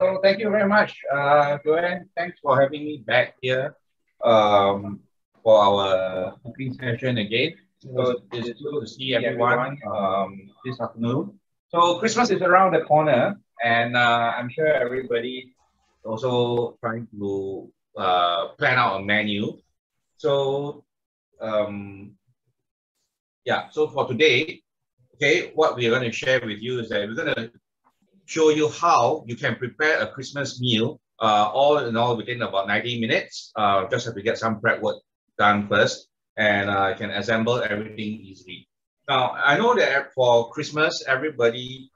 So thank you very much, Joanne. Thanks for having me back here for our cooking session again. So it's good to see everyone this afternoon. So Christmas is around the corner, and I'm sure everybody also trying to plan out a menu. So um, yeah, so for today, okay, what we're going to share with you is that we're going to show you how you can prepare a Christmas meal, all in all within about 90 minutes. Just have to get some prep work done first, and can assemble everything easily. Now, I know that for Christmas, everybody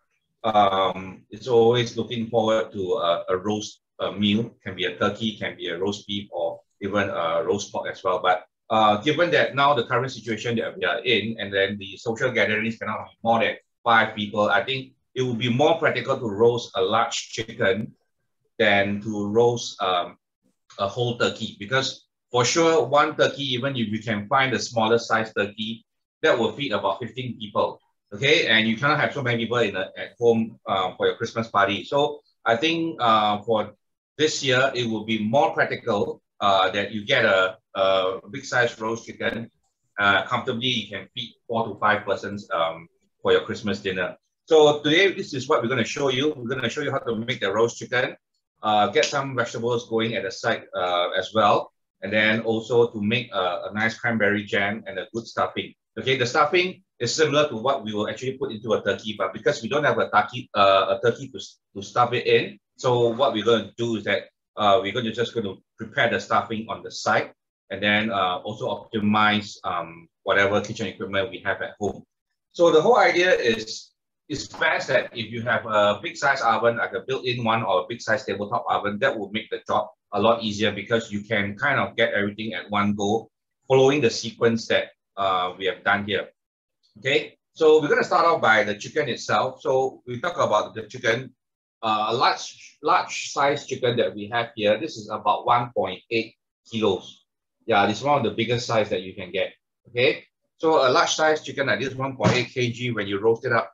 is always looking forward to a roast meal. Can be a turkey, can be a roast beef, or even a roast pork as well. But given that now the current situation that we are in, and then the social gatherings cannot be more than 5 people, I think it would be more practical to roast a large chicken than to roast a whole turkey, because for sure one turkey, even if you can find a smaller size turkey, that will feed about 15 people. Okay, and you cannot have so many people at home for your Christmas party. So I think for this year it will be more practical that you get a big size roast chicken. Comfortably, you can feed 4 to 5 persons for your Christmas dinner. So today, this is what we're going to show you. We're going to show you how to make the roast chicken, get some vegetables going at the side as well, and then also to make a nice cranberry jam and a good stuffing. Okay, the stuffing is similar to what we will actually put into a turkey, but because we don't have a turkey to stuff it in, so what we're going to do is that we're going to just going to prepare the stuffing on the side, and then also optimize whatever kitchen equipment we have at home. So the whole idea is it's best that if you have a big size oven, like a built-in one or a big size tabletop oven, that will make the job a lot easier because you can kind of get everything at one go, following the sequence that we have done here. Okay, so we're going to start off by the chicken itself. So we talk about the chicken, a large size chicken that we have here. This is about 1.8 kilos. Yeah, this is one of the biggest size that you can get. Okay, so a large size chicken like this 1.8 kg, when you roast it up,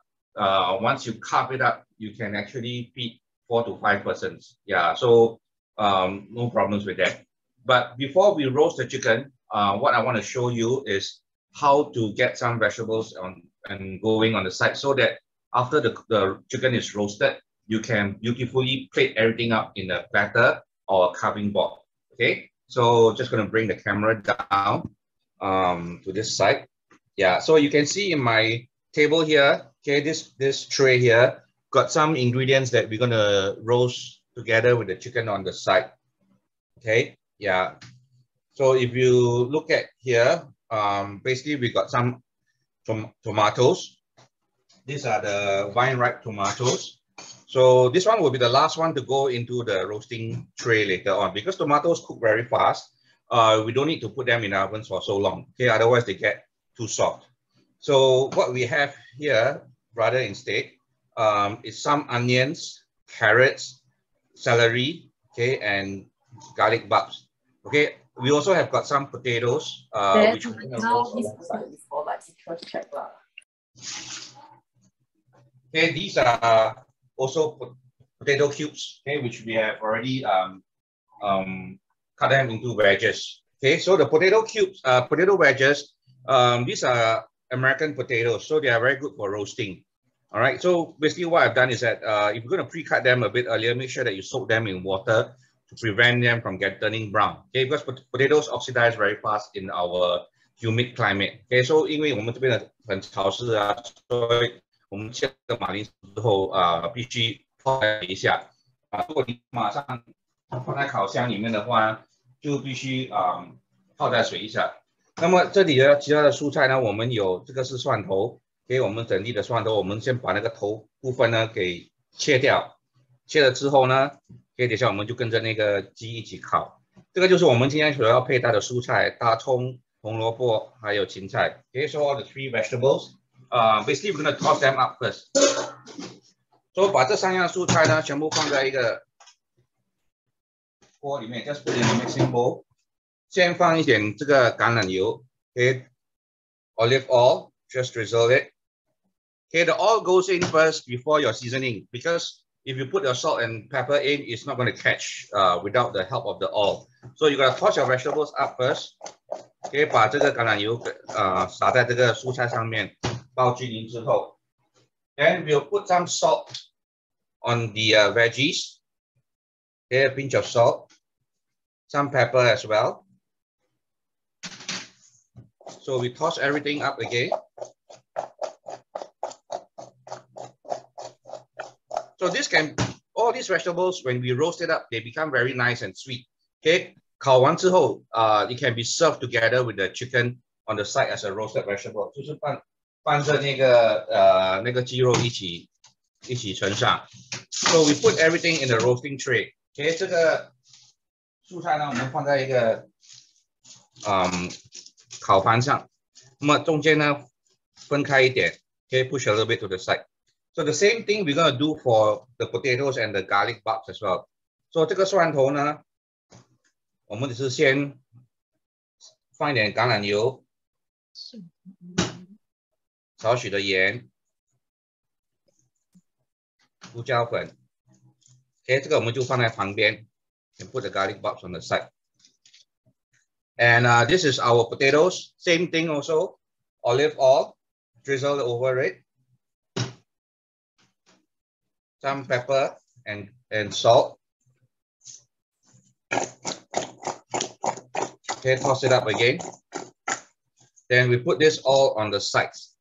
once you carve it up, you can actually feed 4 to 5 persons. Yeah, so no problems with that. But before we roast the chicken, what I want to show you is how to get some vegetables on and going on the side, so that after the chicken is roasted, you can beautifully plate everything up in a platter or a carving board. Okay, so just going to bring the camera down to this side. Yeah, so you can see in my table here, okay, this tray here got some ingredients that we're gonna roast together with the chicken on the side. Okay, yeah. So if you look at here, basically we got some tomatoes. These are the vine ripe tomatoes. So this one will be the last one to go into the roasting tray later on, because tomatoes cook very fast. We don't need to put them in ovens for so long. Okay, otherwise they get too soft. So what we have here, rather instead, is some onions, carrots, celery, okay, and garlic bulbs. Okay, we also have got some potatoes, which we're gonna roast alongside. Okay, these are also potato cubes, okay, which we have already cut them into wedges. Okay, so the potato cubes, potato wedges, these are American potatoes, so they are very good for roasting. All right, so basically what I've done is that if you're going to pre-cut them a bit earlier, make sure that you soak them in water to prevent them from turning brown. Okay, because potatoes oxidize very fast in our humid climate. Okay, so 因为我们这边的很潮湿啊，所以我们切了马铃薯之后必须泡一下如果你马上放在烤箱里面的话，就必须泡在水一下。那么这里的其他的蔬菜呢，我们有这个是蒜头，给我们整粒的蒜头，我们先把那个头部分呢给切掉，切了之后呢，等一下我们就跟着那个鸡一起烤。这个就是我们今天所要配搭的蔬菜：大葱、红萝卜还有芹菜。Okay, so all the 3 vegetables. Basically we're going to toss them up first. So 把这3样蔬菜呢全部放在一个锅里面 ，just put in a mixing bowl. 先放一点这个橄榄油 ，okay, olive oil, just drizzle it. Okay, the oil goes in first before your seasoning, because if you put your salt and pepper in, it's not going to catch without the help of the oil. So you gotta toss your vegetables up first. Okay, 把这个橄榄油撒在这个蔬菜上面，包均匀之后 ，then we'll put some salt on the veggies. Okay, a pinch of salt, some pepper as well. So we toss everything up again. So all these vegetables, when we roast it up, they become very nice and sweet. Okay, 烤完之后，it can be served together with the chicken on the side as a roasted vegetable， 就是放着那个鸡肉一起盛上。So we put everything in the roasting tray. Okay， 这个蔬菜呢，我们放在一个烤盘上，那么中间呢分开一点。Okay, push a little bit to the side. So the same thing we're gonna do for the potatoes and the garlic bulbs as well. So 这个蒜头呢，我们只是先放一点橄榄油，少许的盐，胡椒粉。OK， 这个我们就放在旁边。And put the garlic bulbs on the side. And this is our potatoes. Same thing also. Olive oil, drizzle over it. Some pepper and salt. Okay, toss it up again. Then we put this all on the sides.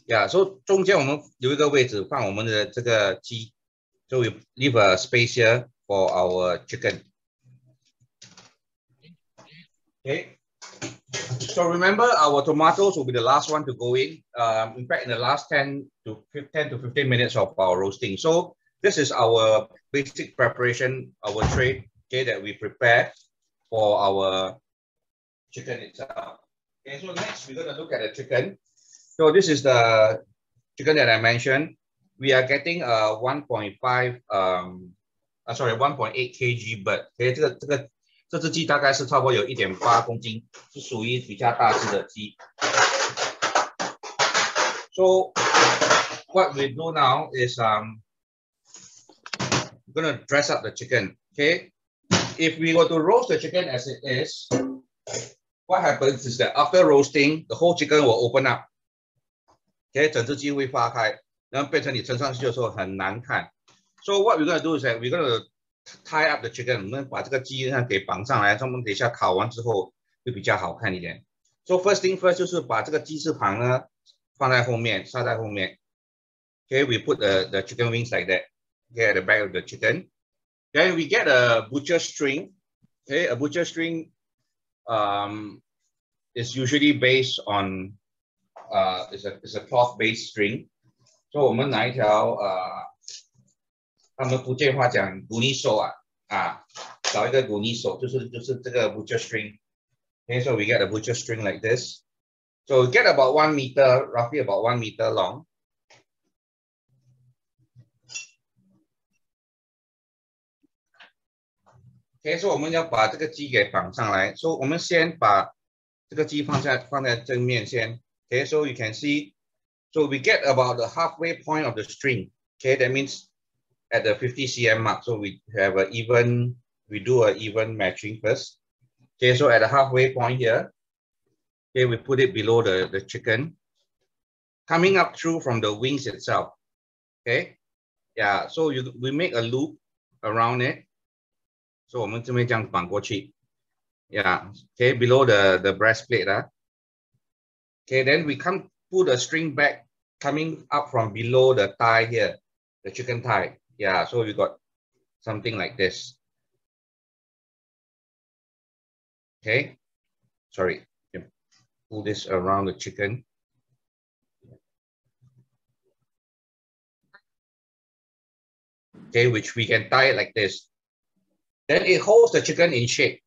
Yeah, so 中间我们留一个位置放我们的这个鸡。So we leave a space here for our chicken. Okay. So remember, our tomatoes will be the last one to go in. In fact, in the last 10 to 15 minutes of our roasting. So this is our basic preparation, our tray, okay, that we prepare for our chicken itself. Okay, so next we're going to look at the chicken. So this is the chicken that I mentioned. We are getting a 1.8 kg bird. Okay, 这只鸡大概是差不多有 1.8 公斤，是属于比较大只的鸡。So what we do now is we're gonna dress up the chicken. Okay, if we were to roast the chicken as it is, what happens is that after roasting, the whole chicken will open up. Okay, 整只鸡会发开，然后变成你盛上去的时候很难看。So what we're gonna do is that we're gonna tie up the chicken， 我们把这个鸡呢给绑上来，我们等一下烤完之后会比较好看一点。So first thing first 就是把这个鸡翅膀呢放在后面，插在后面。Okay, we put the chicken wings like that. Okay, at the back of the chicken. Then we get a butcher string. Okay, a butcher string is usually based on is a cloth based string. So 我们拿一条他们福建话讲古尼手找一个古尼手，就是这个 butcher string. Okay, so we get a butcher string like this. So we get about 1 meter, roughly about 1 meter long. Okay, so 我们要把这个鸡给绑上来。So 我们先把这个鸡放在正面先。Okay, so you can see. So we get about the halfway point of the string. Okay, that means at the 50 cm mark. So we have we do an even matching first. Okay, so at the halfway point here, okay, we put it below the chicken, coming up through from the wings itself. Okay, yeah, so we make a loop around it. So 我们这边这样绑过去. Yeah, okay, below the breastplate. Okay, then we pull the string back, coming up from below the thigh here, the chicken thigh. Yeah, so we got something like this. Okay, sorry, pull this around the chicken. Okay, which we can tie it like this. Then it holds the chicken in shape.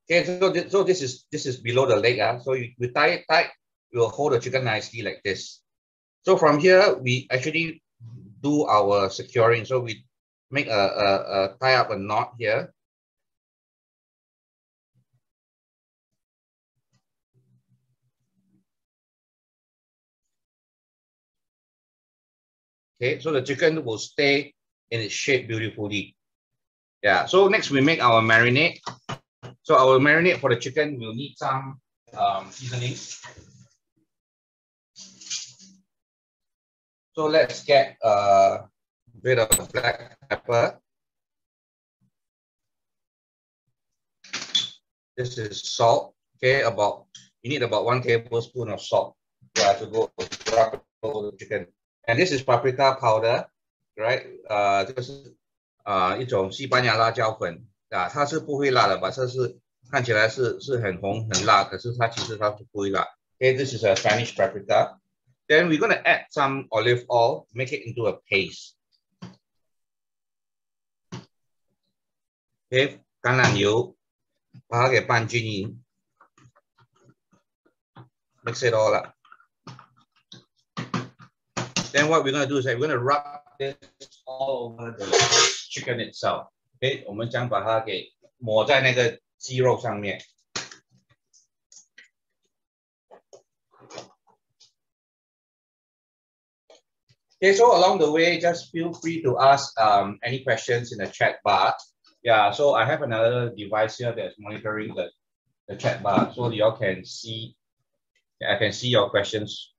Okay, so this is below the leg. So we tie it tight, it will hold the chicken nicely like this. So from here, we actually do our securing. So we make tie up a knot here. Okay, so the chicken will stay and it's shaped beautifully. Yeah, so next we make our marinade. So our marinade for the chicken will need some seasonings. So let's get a bit of black pepper. This is salt. Okay, you need about 1 tablespoon of salt to go rub over the chicken. And this is paprika powder, right? 这个是一种西班牙辣椒粉啊，它是不会辣的，把这是看起来是很红很辣，可是它其实它是不会辣。Okay, this is a Spanish paprika. Then we're gonna add some olive oil, make it into a paste. Okay, 橄榄油，把它给拌均匀。Mix it all up. Then what we're going to do is we're going to rub this all over the chicken itself. Okay, 我们将把它给抹在那个鸡肉上面。Okay, so along the way, just feel free to ask any questions in the chat bar. Yeah, so I have another device here that's monitoring the chat bar, so you all can see. I can see your questions.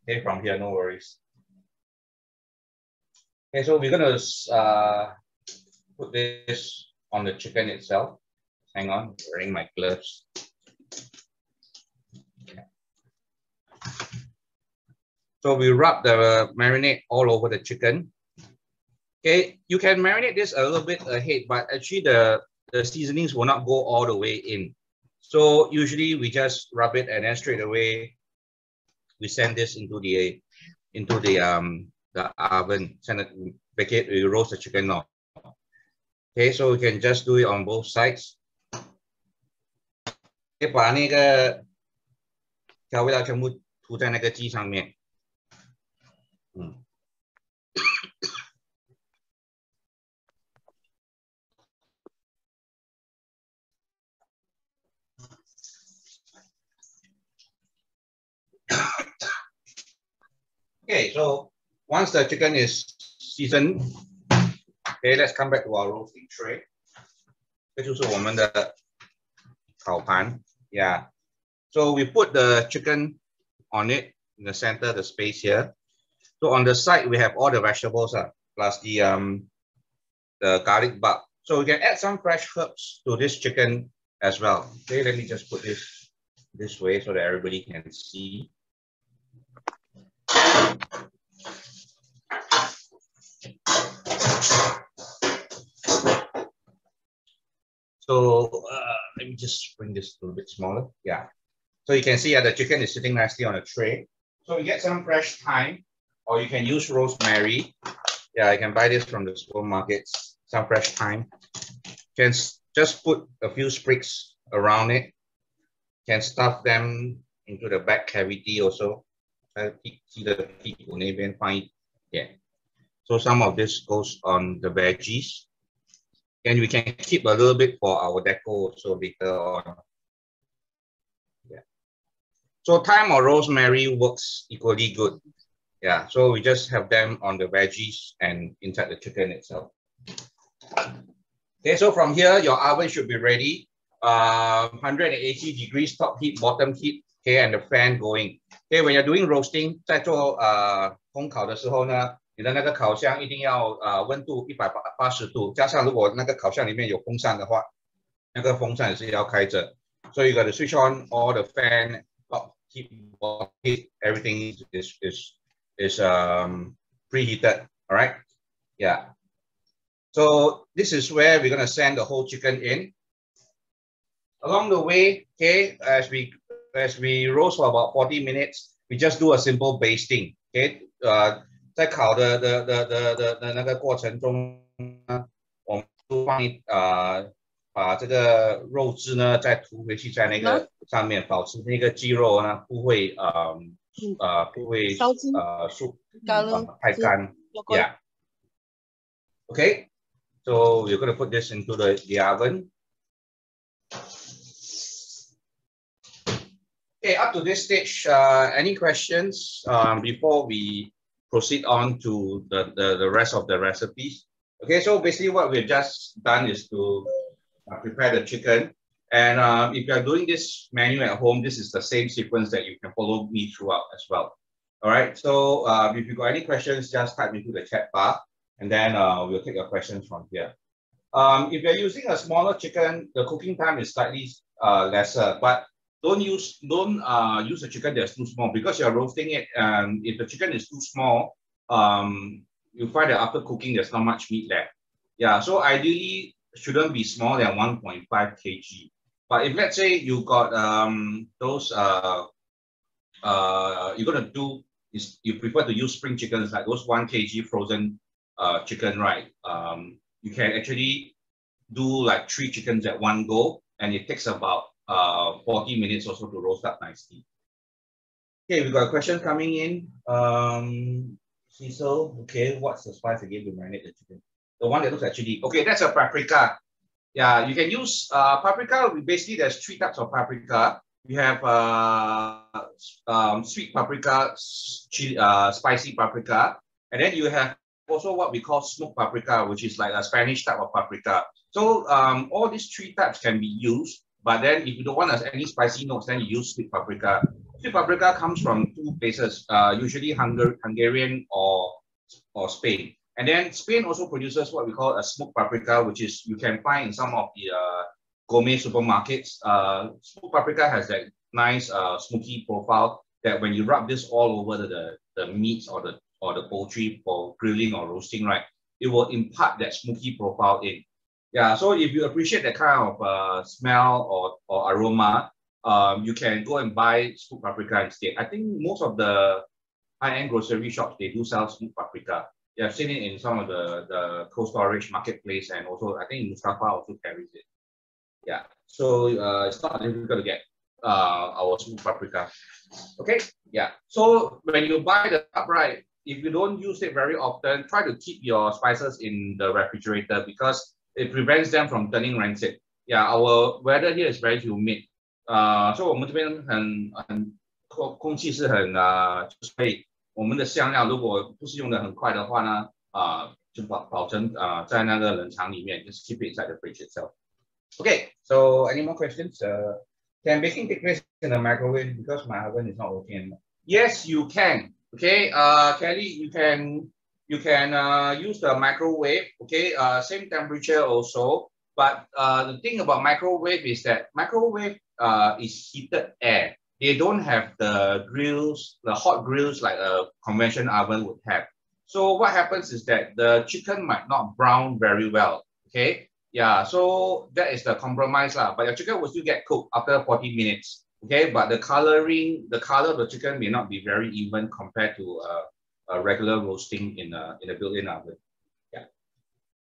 Okay, from here, no worries. Okay, so we're gonna put this on the chicken itself. Hang on, wearing my gloves. Okay. So we rub the marinade all over the chicken. Okay, you can marinate this a little bit ahead, but actually the seasonings will not go all the way in. So usually we just rub it and then straight away we send this into the oven, send it, bake it, we roast the chicken now. Okay, so we can just do it on both sides. 把那个调味料全部涂在那个鸡上面。Okay, so once the chicken is seasoned, okay, let's come back to our roasting tray. 这就是我们的烤盘 Yeah. So we put the chicken on it in the center, the space here. So on the side we have all the vegetables plus the garlic bark. So we can add some fresh herbs to this chicken as well. Okay, let me just put this way so that everybody can see. So let me just bring this a little bit smaller. Yeah. So you can see the chicken is sitting nicely on a tray. So you get some fresh thyme, or you can use rosemary. Yeah, I can buy this from the supermarkets. Some fresh thyme. You can just put a few sprigs around it. You can stuff them into the back cavity also. See the people maybe find. Yeah. So some of this goes on the veggies. And we can keep a little bit for our deco also later on. Yeah. So thyme or rosemary works equally good. Yeah, so we just have them on the veggies and inside the chicken itself. Okay, so from here, your oven should be ready. 180 degrees top heat, bottom heat, okay, and the fan going. Okay, when you're doing roasting, 在做烘烤的时候呢，你的那个烤箱一定要温度180度，加上如果那个烤箱里面有风扇的话，那个风扇也是要开着。So you got to switch on all the fan, top heat, bottom heat, everything is preheated. All right. Yeah. So this is where we're gonna send the whole chicken in. Along the way, okay, as we roast for about 40 minutes, we just do a simple basting. Okay. 在烤的那个过程中呢，我们都把这个肉汁呢再涂回去在那个上面，保持那个鸡肉呢不会太干。Yeah. Okay. So we're going to put this into the oven. Okay, up to this stage, any questions before we proceed on to the rest of the recipes? Okay, so basically what we've just done is to prepare the chicken. And if you're doing this menu at home, this is the same sequence that you can follow me throughout as well. All right, so if you've got any questions, just type into the chat bar, and then we'll take your questions from here. If you're using a smaller chicken, the cooking time is slightly lesser, but don't use a chicken that's too small, because you're roasting it. And if the chicken is too small, you find that after cooking, there's not much meat left. Yeah, so ideally shouldn't be smaller than 1.5 kg. But if let's say you got those you're gonna do is you prefer to use spring chickens, like those 1 kg frozen chicken, right? You can actually do like 3 chickens at one go, and it takes about 40 minutes or so to roast up nicely. Okay, we got a question coming in. Cecil, okay, what's the spice again to marinate the chicken? The one that looks like chili. Okay, that's a paprika. Yeah, you can use paprika. Basically, there's 3 types of paprika. You have sweet paprika, chili, spicy paprika, and then you have also what we call smoked paprika, which is like a Spanish type of paprika. So all these 3 types can be used, but then if you don't want any spicy notes, then you use sweet paprika. Sweet paprika comes from 2 places, usually Hungarian or Spain. And then Spain also produces what we call a smoked paprika, which is you can find in some of the gourmet supermarkets. Smoked paprika has that nice smoky profile that when you rub this all over the meats or the poultry for grilling or roasting, right, it will impart that smoky profile in. Yeah, so if you appreciate that kind of smell or aroma, you can go and buy smoked paprika instead. I think most of the high-end grocery shops, they do sell smoked paprika. Yeah, I've seen it in some of the cold storage marketplace, and also I think Mustafa also carries it. Yeah, so it's not difficult to get our smoked paprika. Okay, yeah. So when you buy the tub, right, if you don't use it very often, try to keep your spices in the refrigerator, because it prevents them from turning rancid. Yeah, our weather here is very humid. So 我们这边空气是很所以我们的香料如果不是用的很快的话呢，就保存在那个冷藏里面 ，just keep it inside the fridge itself. Okay, so any more questions? Can baking take place in the microwave because my oven is not working anymore? Yes, you can. Okay, Kelly, you can use the microwave. Okay, same temperature also. But the thing about microwave is that microwave is heated air. They don't have the grills, the hot grills like a conventional oven would have. So what happens is that the chicken might not brown very well. Okay, yeah, so that is the compromise lah. But your chicken will still get cooked after 40 minutes. Okay, but the color of the chicken may not be very even compared to a regular roasting in a built-in oven. Yeah.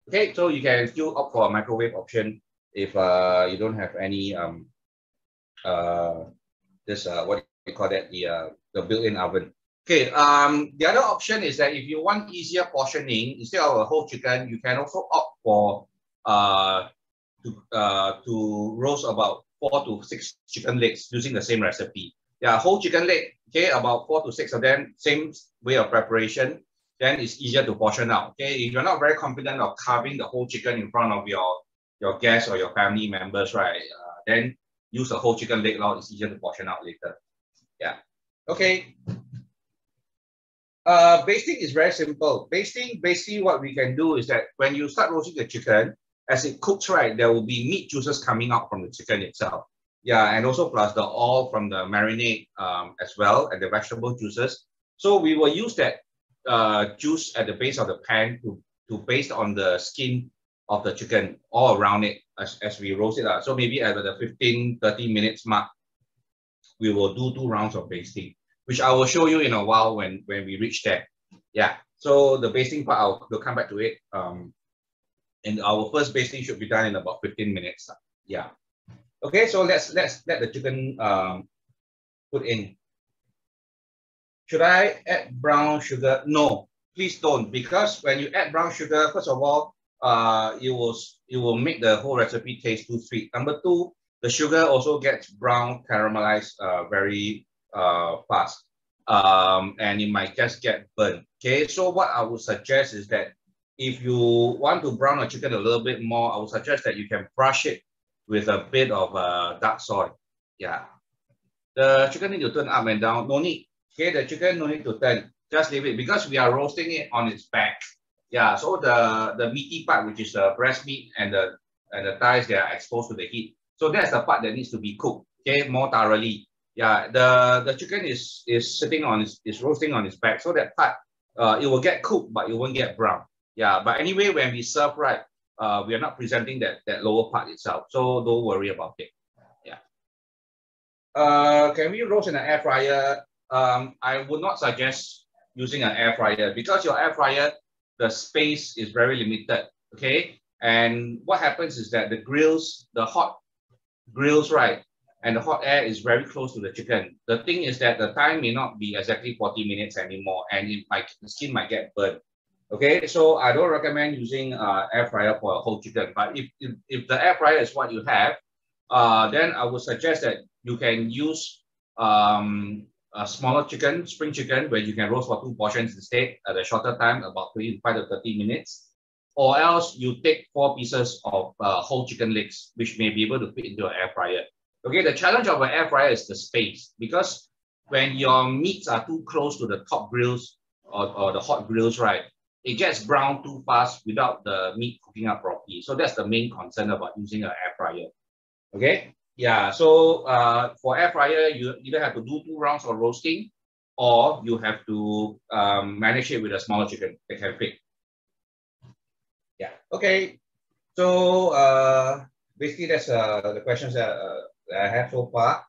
Okay, so you can still opt for a microwave option if you don't have any what we call that, the built-in oven. Okay, the other option is that if you want easier portioning, instead of a whole chicken, you can also opt for to roast about 4 to 6 chicken legs using the same recipe. Yeah, whole chicken leg, okay, about 4 to 6 of them, same way of preparation, then it's easier to portion out. Okay, if you're not very confident of carving the whole chicken in front of your guests or your family members, right, then use a whole chicken leg now. It's easier to portion out later. Yeah. Okay. Basting is very simple. Basting, basically what we can do is that when you start roasting the chicken, as it cooks, right, there will be meat juices coming out from the chicken itself. Yeah, and also plus the oil from the marinade as well, and the vegetable juices. So we will use that juice at the base of the pan to baste on the skin of the chicken all around it as we roast it. So maybe at the 15-30 minutes mark, we will do 2 rounds of basting, which I will show you in a while when we reach there. Yeah, so the basting part, we'll come back to it. And our first basting should be done in about 15 minutes. Yeah. Okay, so let's let the chicken put in. Should I add brown sugar? No, please don't, because when you add brown sugar, first of all, it will make the whole recipe taste too sweet. Number 2, the sugar also gets brown caramelized very fast. And it might just get burnt. Okay, so what I would suggest is that if you want to brown a chicken a little bit more, I would suggest that you can brush it with a bit of dark soy. Yeah, the chicken need to turn up and down. No need. Okay, the chicken no need to turn. Just leave it because we are roasting it on its back. Yeah, so the meaty part, which is the breast meat and the thighs, they are exposed to the heat. So that's the part that needs to be cooked. Okay, more thoroughly. Yeah, the chicken is sitting on is roasting on its back. So that part, it will get cooked, but it won't get brown. Yeah, but anyway, when we serve, right, we are not presenting that lower part itself. So don't worry about it. Yeah. Can we roast in an air fryer? I would not suggest using an air fryer because your air fryer, the space is very limited. Okay, and what happens is that the grills, the hot grills, right, and the hot air is very close to the chicken. The thing is that the time may not be exactly 40 minutes anymore, and the skin might get burnt. Okay, so I don't recommend using air fryer for a whole chicken. But if the air fryer is what you have, then I would suggest that you can use a smaller chicken, spring chicken, where you can roast for 2 portions instead at a shorter time, about 25 to 30 minutes. Or else you take 4 pieces of whole chicken legs, which may be able to fit into an air fryer. Okay, the challenge of an air fryer is the space, because when your meats are too close to the top grills or the hot grills, right, it gets brown too fast without the meat cooking up properly. So that's the main concern about using an air fryer. Okay, yeah, so for air fryer, you either have to do 2 rounds of roasting, or you have to manage it with a smaller chicken that can fit. Yeah, okay. So basically that's the questions that I have so far.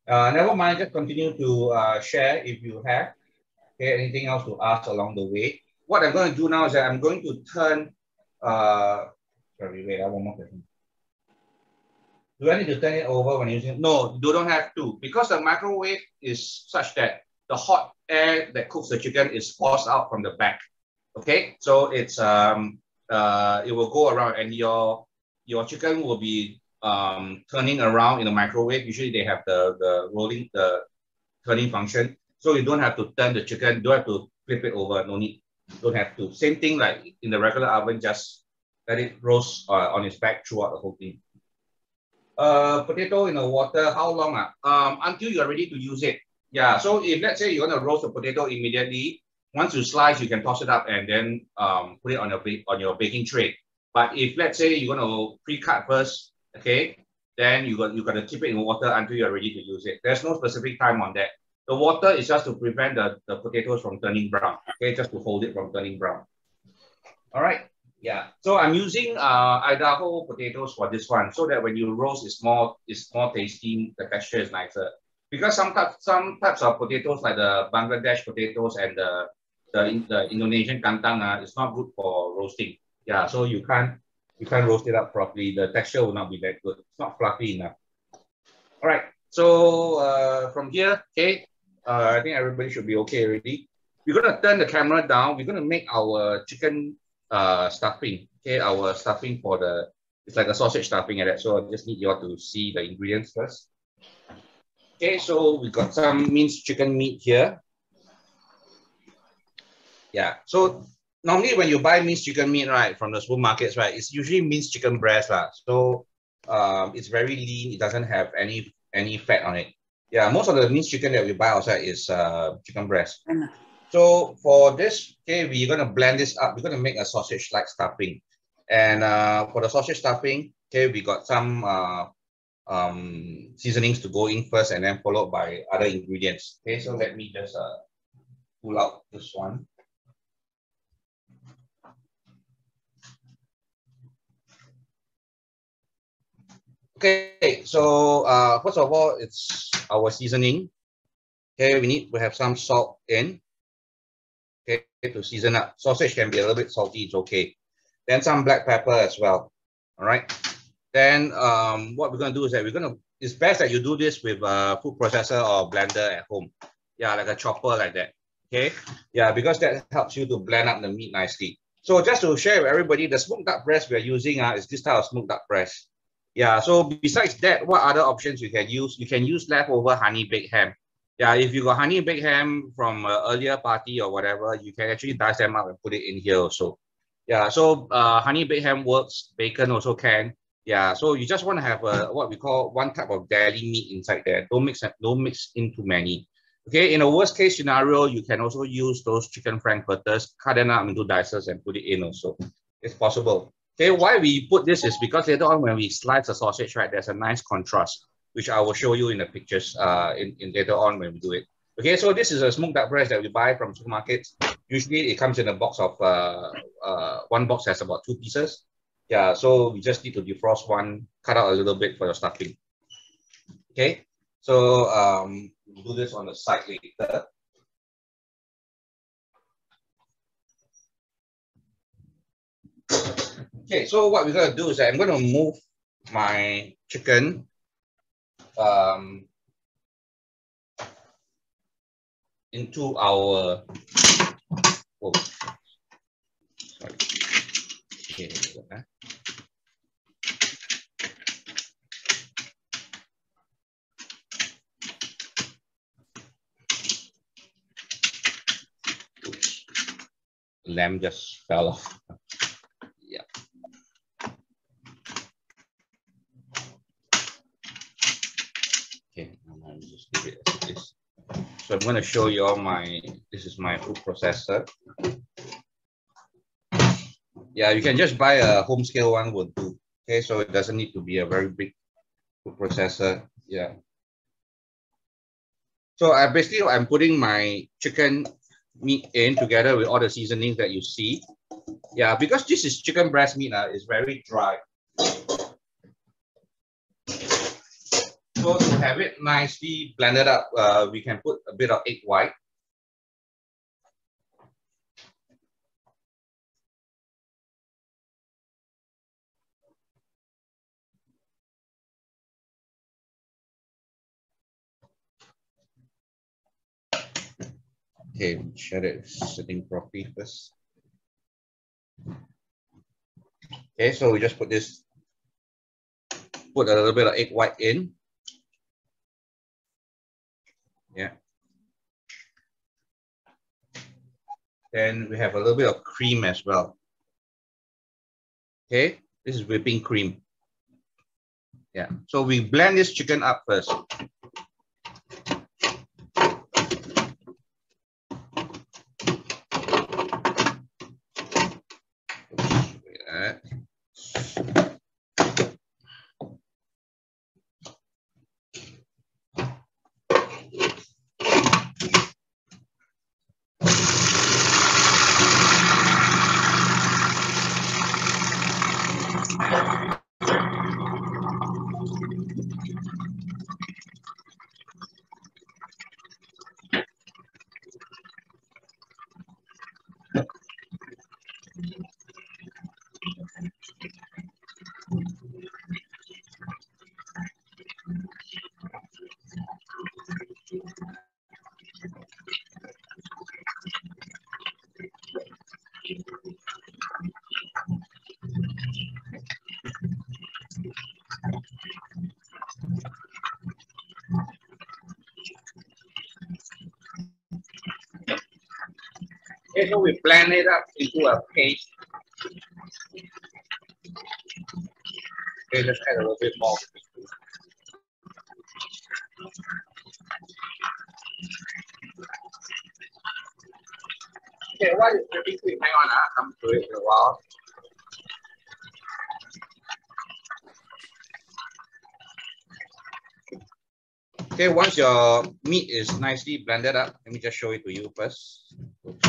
Never mind, just continue to share if you have anything else to ask along the way. What I'm going to do now is that I'm going to turn, sorry, wait, I have one more question. Do I need to turn it over when using it? No, you don't have to, because the microwave is such that the hot air that cooks the chicken is forced out from the back. Okay, so it's it will go around, and your chicken will be turning around in the microwave. Usually they have the turning function, so you don't have to turn the chicken, don't have to flip it over, no need, don't have to. Same thing like in the regular oven, just let it roast on its back throughout the whole thing. Potato in the water, how long? Until you're ready to use it. Yeah, so if let's say you're going to roast the potato immediately, once you slice, you can toss it up and then put it on your baking tray. But if let's say you're going to pre-cut first, okay, then you got to keep it in water until you're ready to use it. There's no specific time on that. The water is just to prevent the potatoes from turning brown. Okay, just to hold it from turning brown. All right. Yeah. So I'm using Idaho potatoes for this one, so that when you roast, it's more tasty. The texture is nicer. Because some types of potatoes, like the Bangladesh potatoes and the Indonesian kantang, it's not good for roasting. Yeah, so you can't roast it up properly. The texture will not be that good. It's not fluffy enough. All right. So from here, okay, I think everybody should be okay already. We're gonna turn the camera down. We're gonna make our chicken stuffing. Okay, our stuffing for it's like a sausage stuffing like that. So I just need you all to see the ingredients first. Okay, so we got some minced chicken meat here. Yeah, so normally when you buy minced chicken meat, right, from the supermarkets, right, it's usually minced chicken breast, lah. So it's very lean. It doesn't have any fat on it. Yeah, most of the minced chicken that we buy outside is chicken breast. So for this, okay, we're gonna blend this up. We're gonna make a sausage-like stuffing, and for the sausage stuffing, okay, we got some seasonings to go in first, and then followed by other ingredients. Okay, so let me just pull out this one. Okay, so first of all, it's our seasoning. Okay, we have some salt in. Okay, to season up. Sausage can be a little bit salty, it's okay. Then some black pepper as well. All right. Then what we're gonna do is that it's best that you do this with a food processor or blender at home. Yeah, like a chopper like that. Okay. Yeah, because that helps you to blend up the meat nicely. So just to share with everybody, the smoked duck breast we're using is this type of smoked duck breast. Yeah, so besides that, what other options you can use? You can use leftover honey baked ham. Yeah, if you got honey baked ham from an earlier party or whatever, you can actually dice them up and put it in here also. Yeah, so honey baked ham works, bacon also can. Yeah, so you just want to have what we call one type of deli meat inside there. Don't mix in too many. Okay, in a worst case scenario, you can also use those chicken frankfurters, cut them up into dices and put it in also. It's possible. Okay, why we put this is because later on when we slice the sausage, right, there's a nice contrast, which I will show you in the pictures in later on when we do it. Okay, so this is a smoked duck breast that we buy from supermarkets. Usually it comes in a box of, one box has about 2 pieces. Yeah, so we just need to defrost one, cut out a little bit for your stuffing. Okay, so we'll do this on the side later. Okay, so what we're going to do is that I'm going to move my chicken into our, oh, sorry. Okay, oops. The lamb just fell off. Yeah. Okay, I'll just leave it as it is. So I'm going to show you all this is my food processor. Yeah, you can just buy a home scale one will do. Okay, so it doesn't need to be a very big food processor. Yeah. So I'm putting my chicken meat in together with all the seasonings that you see. Yeah, because this is chicken breast meat, it's very dry. So to have it nicely blended up, we can put a bit of egg white. Okay, make sure that it's sitting properly first. Okay, so we just put a little bit of egg white in. Yeah. Then we have a little bit of cream as well. Okay, this is whipping cream. Yeah, so we blend this chicken up first. Okay, so we blend it up into a paste. Okay, let's add a little bit more. Okay, what is whipping cream? Hang on, come to it in a while. Okay, once your meat is nicely blended up, let me just show it to you first. Oops.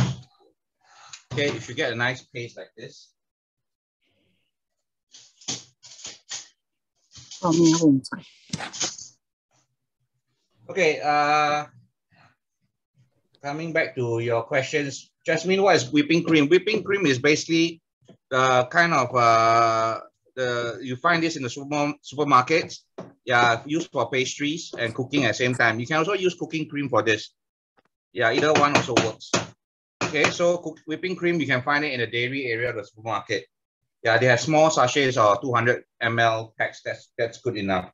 Okay, you should get a nice paste like this. Okay, coming back to your questions, Jasmine, what is whipping cream? Whipping cream is basically the kind of you find this in the supermarkets. Yeah, used for pastries and cooking at the same time. You can also use cooking cream for this. Yeah, either one also works. Okay, so whipping cream, you can find it in the dairy area of the supermarket. Yeah, they have small sachets or 200 ml packs. That's good enough.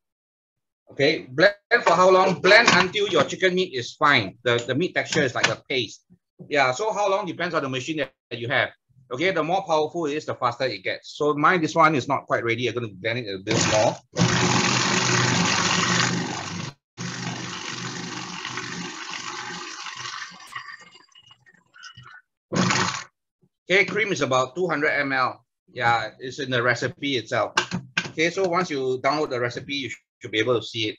Okay, blend for how long? Blend until your chicken meat is fine. The meat texture is like a paste. Yeah, so how long depends on the machine that you have. Okay, the more powerful it is, the faster it gets. So mine, this one is not quite ready. I'm going to blend it a bit more. Okay, cream is about 200 ml. Yeah, it's in the recipe itself. Okay, so once you download the recipe, you should be able to see it.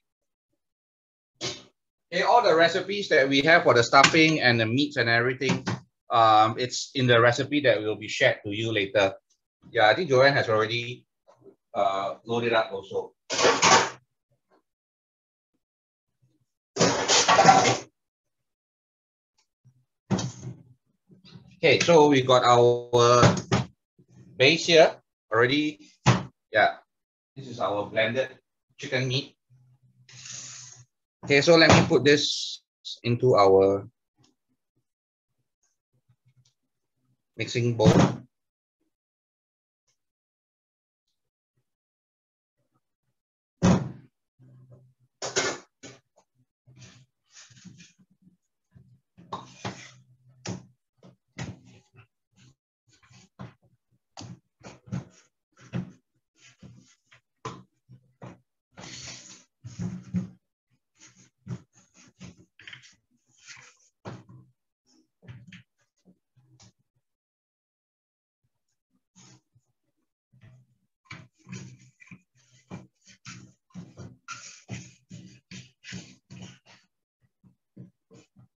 Okay, all the recipes that we have for the stuffing and the meats and everything, it's in the recipe that will be shared to you later. Yeah, I think Joanne has already loaded up also. Okay, so we got our base here already. Yeah, this is our blended chicken meat. Okay, so let me put this into our mixing bowl.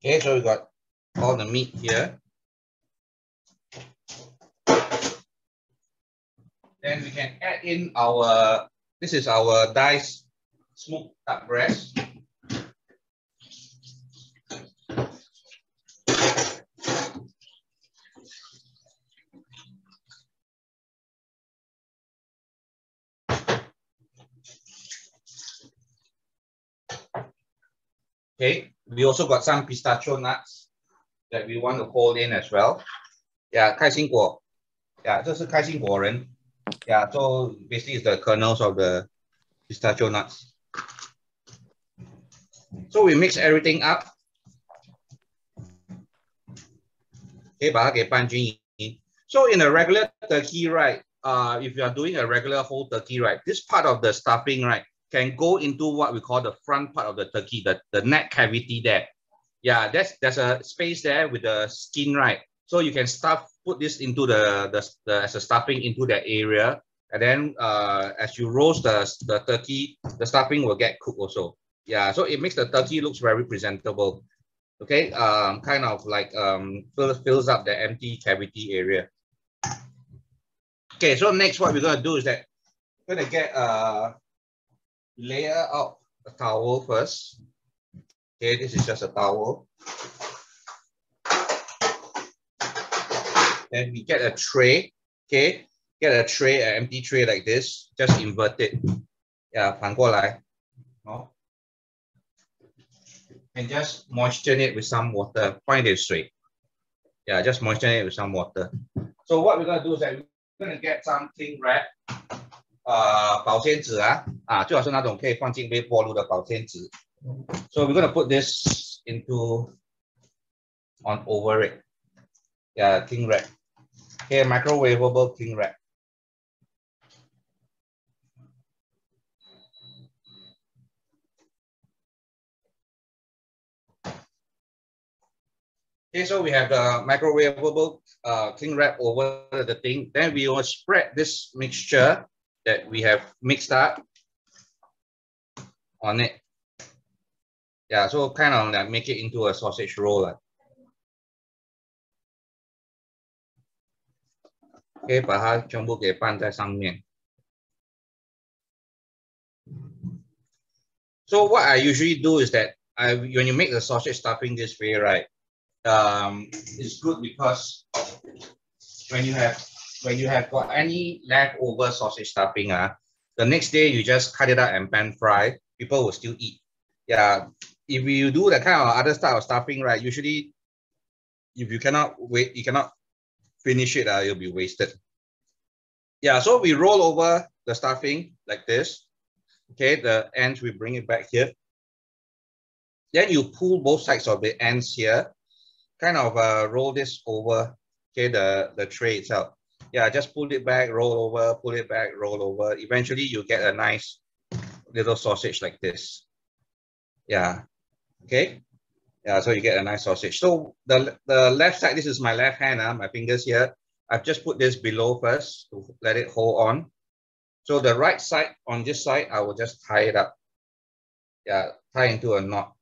Okay, so we got all the meat here. Then we can add in our, this is our diced smoked duck breast. Okay, we also got some pistachio nuts that we want to hold in as well. Yeah, 开心果. Yeah, 这是开心果仁. Yeah, so basically it's the kernels of the pistachio nuts. So we mix everything up. Okay, 把它给拌均匀. So in a regular turkey, right, if you are doing a regular whole turkey, right, this part of the stuffing, right, can go into what we call the front part of the turkey, the neck cavity there. Yeah, there's a space there with the skin, right? So you can put this into as a stuffing into that area. And then as you roast the turkey, the stuffing will get cooked also. Yeah, so it makes the turkey looks very presentable. Okay, kind of like fills up the empty cavity area. Okay, so next what we're gonna do is that we're gonna get layer out a towel first. Okay, this is just a towel. Then we get a tray. Okay, get a tray, an empty tray like this. Just invert it. Yeah, 反过来. No. And just moisten it with some water. 放一点水. Yeah, just moisten it with some water. So what we're gonna do is that we're gonna get some cling wrap. 保鲜纸最好是那种可以放进微波炉的保鲜纸. So we're gonna put this over it. Yeah, cling wrap. Okay, microwavable cling wrap. Okay, so we have the microwavable cling wrap over the thing. Then we will spread this mixture that we have mixed up on it. Yeah, so kind of like make it into a sausage roll. Okay, 把它全部给拌在上面. So what I usually do is that when you make the sausage stuffing this way, right? It's good because when you have got any leftover sausage stuffing, the next day you just cut it up and pan fry. People will still eat. Yeah, if you do the kind of other style of stuffing, right? Usually, if you cannot finish it, it'll be wasted. Yeah, so we roll over the stuffing like this. Okay, the ends, we bring it back here. Then you pull both sides of the ends here, kind of roll this over, okay, the tray itself. Yeah, just pull it back, roll over, pull it back, roll over. Eventually, you get a nice little sausage like this. Yeah, okay. Yeah, so you get a nice sausage. So the left side, this is my left hand, my fingers here. I've just put this below first to let it hold on. So the right side, on this side, I will just tie it up. Yeah, tie into a knot.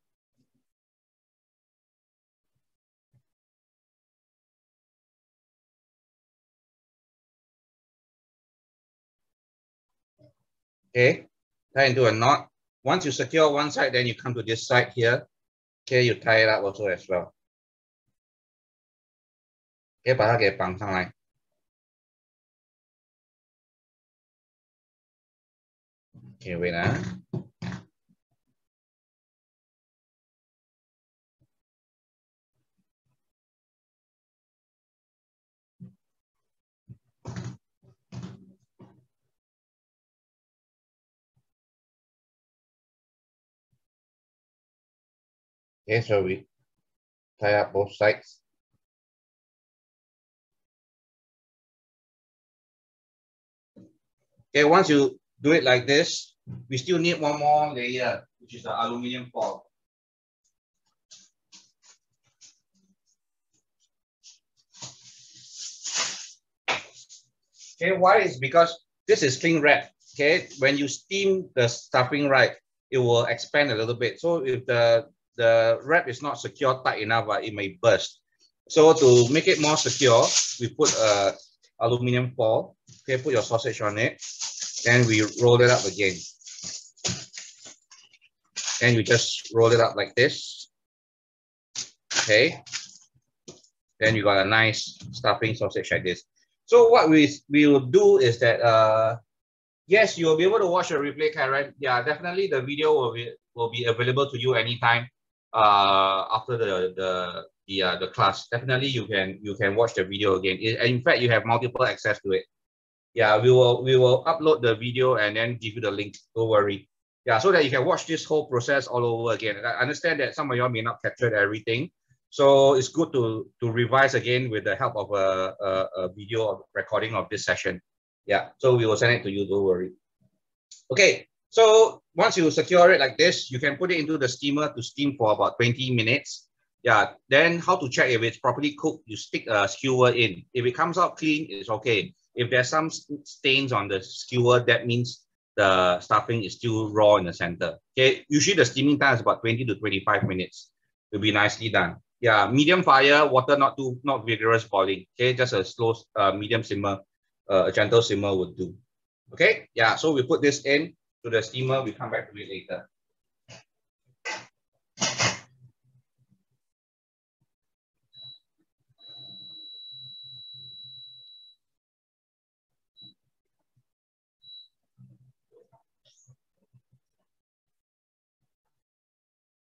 Okay, tie into a knot. Once you secure one side, then you come to this side here. Okay, you tie it up also as well. Okay, 把它给绑上来。Okay, wait. Okay, so we tie up both sides. Okay, once you do it like this, we still need one more layer, which is the aluminum foil. Okay, why is because this is cling wrap. Okay, when you steam the stuffing right, it will expand a little bit. So if the wrap is not secure tight enough, it may burst. So to make it more secure, we put a aluminum foil. Okay, put your sausage on it, then we roll it up again. And you just roll it up like this. Okay. Then you got a nice stuffing sausage like this. So what we will do is that yes, you will be able to watch a replay, Karen. Yeah, definitely the video will be available to you anytime after the class. Definitely you can watch the video again. In fact, you have multiple access to it. Yeah, we will upload the video and then give you the link. Don't worry. Yeah, so that you can watch this whole process all over again. I understand that some of y'all may not capture everything. So it's good to revise again with the help of a video recording of this session. Yeah, so we will send it to you, don't worry. Okay, so once you secure it like this, you can put it into the steamer to steam for about 20 minutes. Yeah, then how to check if it's properly cooked, you stick a skewer in. If it comes out clean, it's okay. If there's some stains on the skewer, that means the stuffing is still raw in the center. Okay, usually the steaming time is about 20 to 25 minutes. It'll be nicely done. Yeah, medium fire, water not vigorous boiling. Okay, just a slow, medium simmer, a gentle simmer would do. Okay, yeah, so we put this in to the steamer. We come back to it later.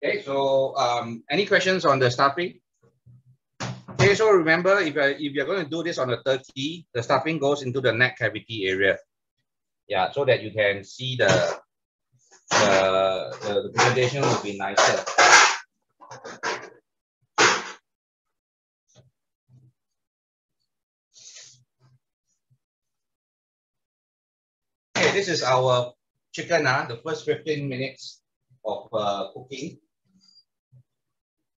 Okay, so any questions on the stuffing? Okay, so remember, if you're going to do this on the turkey, the stuffing goes into the neck cavity area. Yeah, so that you can see the presentation will be nicer. Okay, this is our chicken, the first 15 minutes of cooking.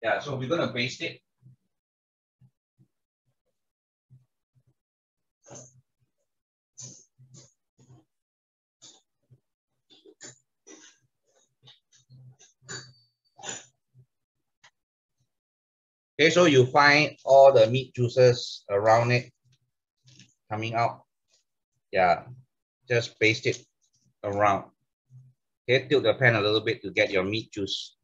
Yeah, so we're going to baste it. Okay, so you find all the meat juices around it coming out. Yeah, just baste it around. Okay, tilt the pan a little bit to get your meat juice.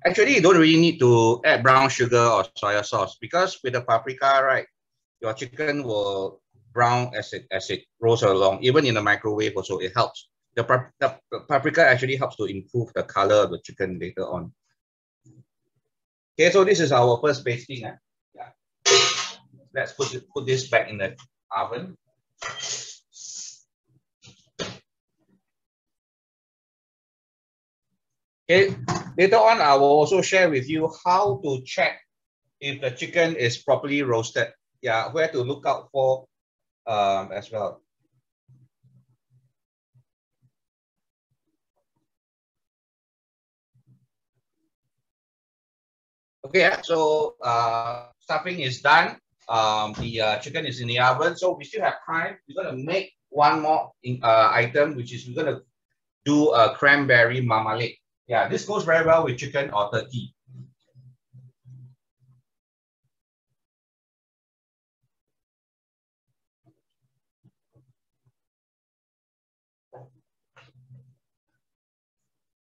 Actually, you don't really need to add brown sugar or soy sauce because with the paprika, right, your chicken will brown as it rolls along. Even in the microwave also, it helps. The paprika actually helps to improve the color of the chicken later on. Okay, so this is our first basting. Yeah. Let's put this back in the oven. Okay, later on I will also share with you how to check if the chicken is properly roasted. Yeah, where to look out for as well. Okay, so stuffing is done. The chicken is in the oven, so we still have time. We're gonna make one more item, which is we're gonna do a cranberry marmalade. Yeah, this goes very well with chicken or turkey.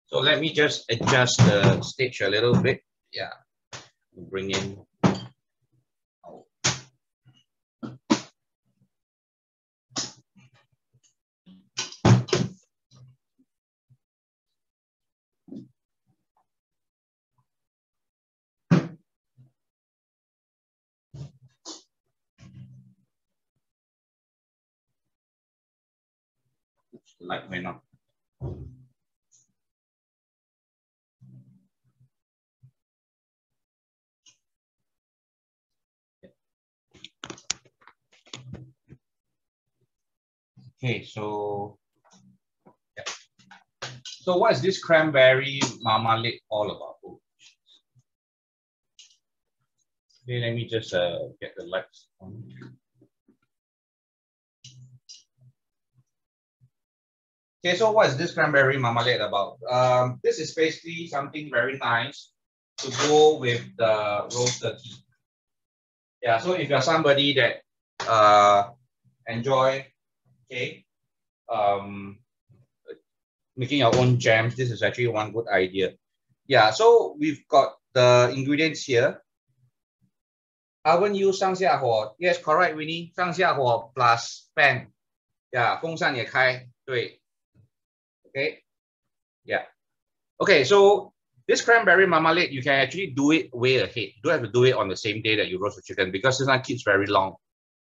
So let me just adjust the stage a little bit. Yeah, bring in. Light went on. Okay, so yeah. So what is this cranberry marmalade all about? Okay, let me just get the lights on. Okay, so what is this cranberry marmalade about? This is basically something very nice to go with the roast turkey. Yeah, so if you're somebody that enjoy, okay, making your own jams, this is actually one good idea. Yeah, so we've got the ingredients here. Oven use 上下火 ，yes, correct, Winnie. 上下火 plus fan. Yeah, 风扇也开，对。Okay. Yeah. Okay, so this cranberry marmalade, you can actually do it way ahead. You don't have to do it on the same day that you roast the chicken because this one keeps very long.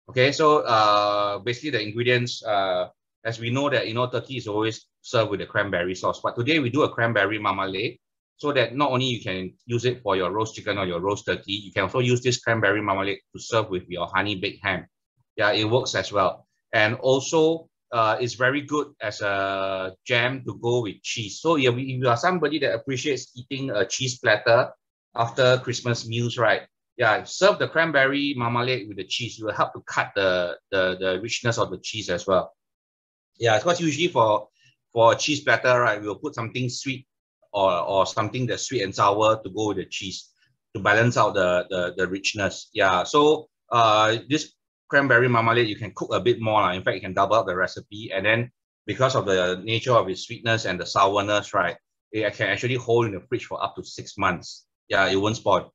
Okay, so basically the ingredients, as we know that, turkey is always served with a cranberry sauce. But today we do a cranberry marmalade so that not only you can use it for your roast chicken or your roast turkey, you can also use this cranberry marmalade to serve with your honey baked ham. Yeah, it works as well. And also, it's very good as a jam to go with cheese. So if you are somebody that appreciates eating a cheese platter after Christmas meals, right? Yeah, serve the cranberry marmalade with the cheese. It will help to cut the richness of the cheese as well. Yeah, because usually for a cheese platter, right, we'll put something sweet or something that's sweet and sour to go with the cheese to balance out the richness. Yeah, so this cranberry marmalade, you can cook a bit more. In fact, you can double up the recipe. And then because of the nature of its sweetness and the sourness, right, it can actually hold in the fridge for up to 6 months. Yeah, it won't spoil.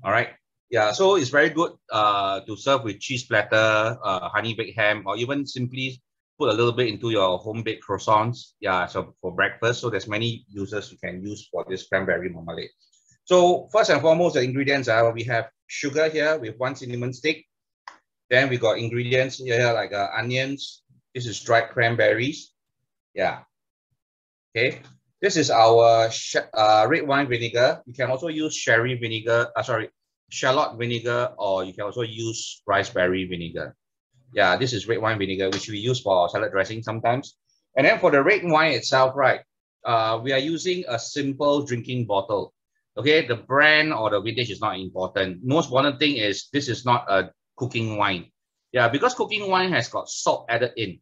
All right. Yeah, so it's very good to serve with cheese platter, honey baked ham, or even simply put a little bit into your home baked croissants. Yeah, so for breakfast. So there's many uses you can use for this cranberry marmalade. So first and foremost, the ingredients are we have sugar here with 1 cinnamon stick. Then we got ingredients here like onions. This is dried cranberries. Yeah. Okay. This is our red wine vinegar. You can also use sherry vinegar. Shallot vinegar, or you can also use raspberry vinegar. Yeah, this is red wine vinegar, which we use for salad dressing sometimes. And then for the red wine itself, right, we are using a simple drinking bottle. Okay, the brand or the vintage is not important. Most important thing is this is not a cooking wine. Yeah, because cooking wine has got salt added in.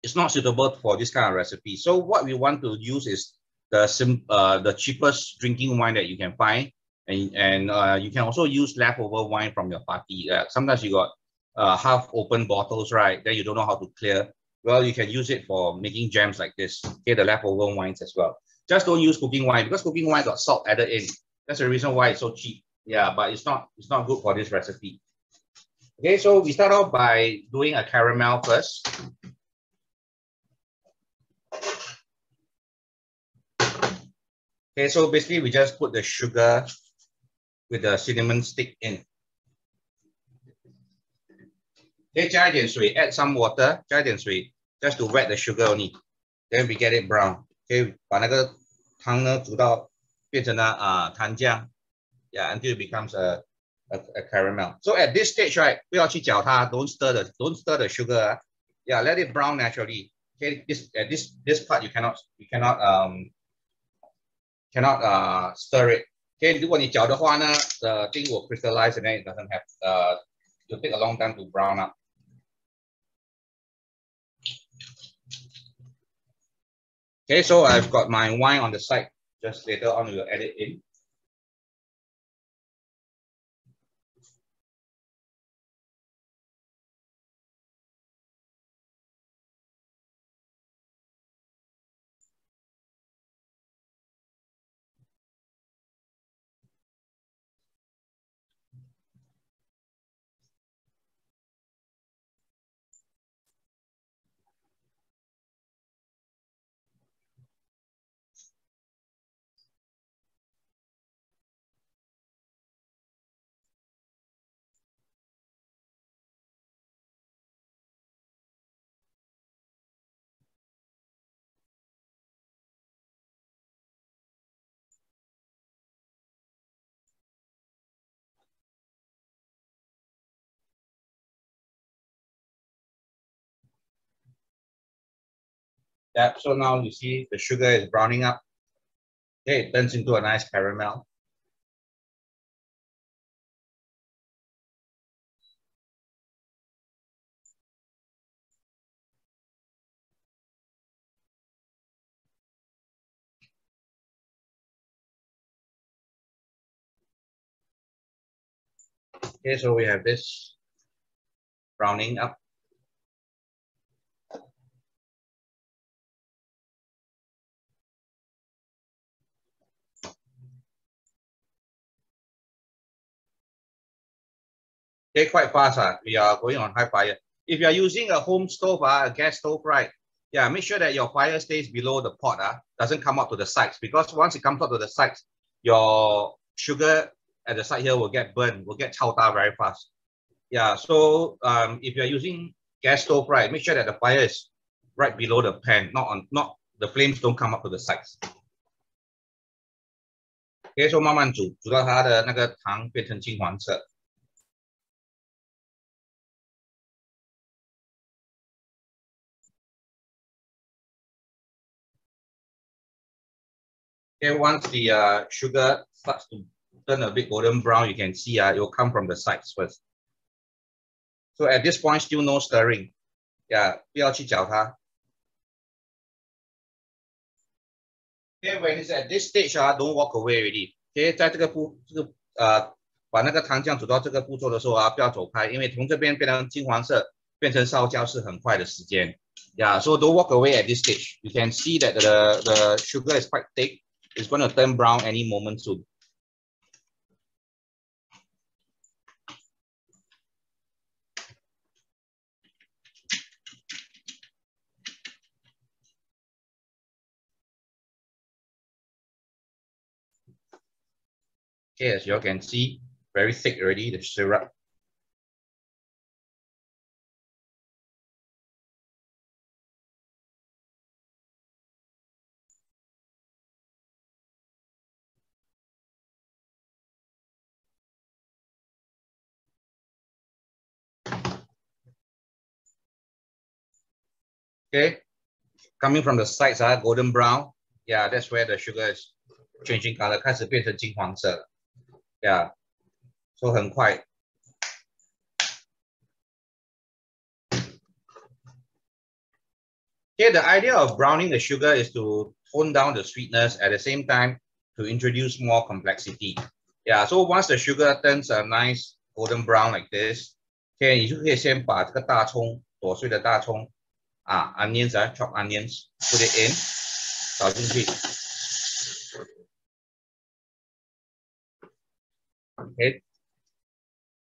It's not suitable for this kind of recipe. So what we want to use is the cheapest drinking wine that you can find. And you can also use leftover wine from your party. Sometimes you got half open bottles, right? Then you don't know how to clear. Well, you can use it for making jams like this. Okay, the leftover wines as well. Just don't use cooking wine because cooking wine got salt added in. That's the reason why it's so cheap. Yeah, but it's not good for this recipe. Okay, so we start off by doing a caramel first. Okay, so basically we just put the sugar with the cinnamon stick in. Okay, 加一点水 ，add some water， 加一点水 ，just to wet the sugar only. Then we get it brown. Okay， 把那个汤呢煮到变成了糖浆 ，yeah, until it becomes a caramel. So at this stage, right， 不要去搅它 ，don't stir the sugar. Yeah, let it brown naturally. Okay, this part you cannot stir it. Okay， 如果你搅的话呢，the thing will crystallize and then it doesn't have it'll take a long time to brown up. Okay, so I've got my wine on the side. Just later on, we'll add it in. Yeah, so now you see the sugar is browning up. Okay, it turns into a nice caramel. Okay, so we have this browning up. Okay, quite fast. We are going on high fire. If you are using a home stove, a gas stove, right? Yeah, make sure that your fire stays below the pot, doesn't come up to the sides, because once it comes up to the sides, your sugar at the side here will get burned, will get chao da very fast. Yeah, so if you're using gas stove, right, make sure that the fire is right below the pan, not the flames don't come up to the sides. Okay, so 慢慢煮，煮到它的那个糖变成金黄色。Okay, once the sugar starts to turn a bit golden brown, you can see it will come from the sides first. So at this point, still no stirring. Yeah, 不要去搅它。Okay, when it's at this stage, don't walk away already. Okay， 在把那个糖浆煮到这个步骤的时候不要走开，因为从这边变成金黄色，变成烧焦是很快的时间。Yeah, so don't walk away at this stage. You can see that the sugar is quite thick. It's going to turn brown any moment soon. Okay, as you can see, very thick already, the syrup. Okay, coming from the sides, golden brown. Yeah, that's where the sugar is changing color, 开始变成金黄色。Yeah, so 很快。Okay, the idea of browning the sugar is to tone down the sweetness at the same time to introduce more complexity. Yeah, so once the sugar turns a nice golden brown like this, okay, 你就可以先把这个大葱，剁碎的大葱onions, chopped onions, put it in, 倒进去。Okay，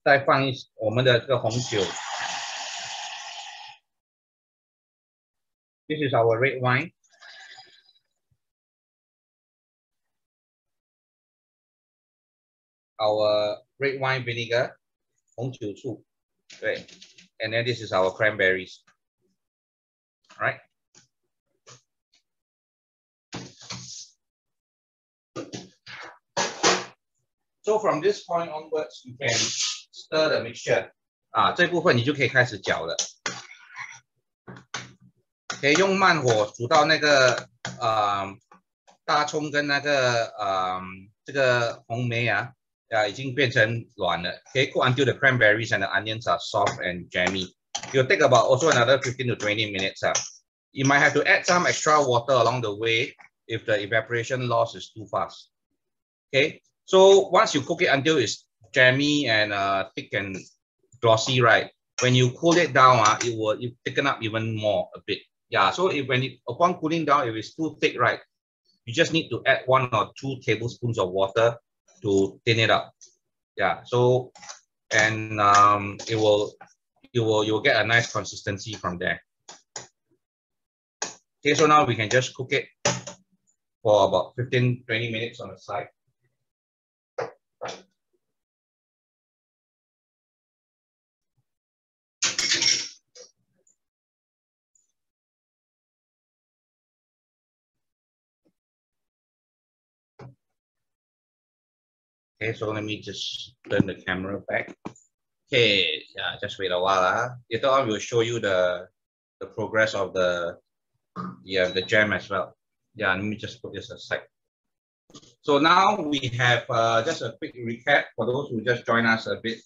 再放我们的这个红酒。This is our red wine. our red wine vinegar, 红酒醋, right? And then this is our cranberries. All right. So from this point onwards, you can stir the mixture. 这部分你就可以开始搅了。可以用慢火煮到那个大葱跟那个这个红梅已经变成软了。可以 cook until the cranberries and the onions are soft and jammy. It will take about also another 15 to 20 minutes. You might have to add some extra water along the way if the evaporation loss is too fast. Okay, so once you cook it until it's jammy and thick and glossy, right? When you cool it down, it will thicken up even more a bit. Yeah, so upon cooling down, if it's too thick, right, you just need to add 1 or 2 tablespoons of water to thin it up. Yeah, so and you'll get a nice consistency from there. Okay, so now we can just cook it for about 15-20 minutes on the side. Okay, so let me just turn the camera back. Okay, yeah, just wait a while. Later on, we'll show you the progress of the jam as well. Yeah, let me just put this aside. So now we have just a quick recap for those who just joined us a bit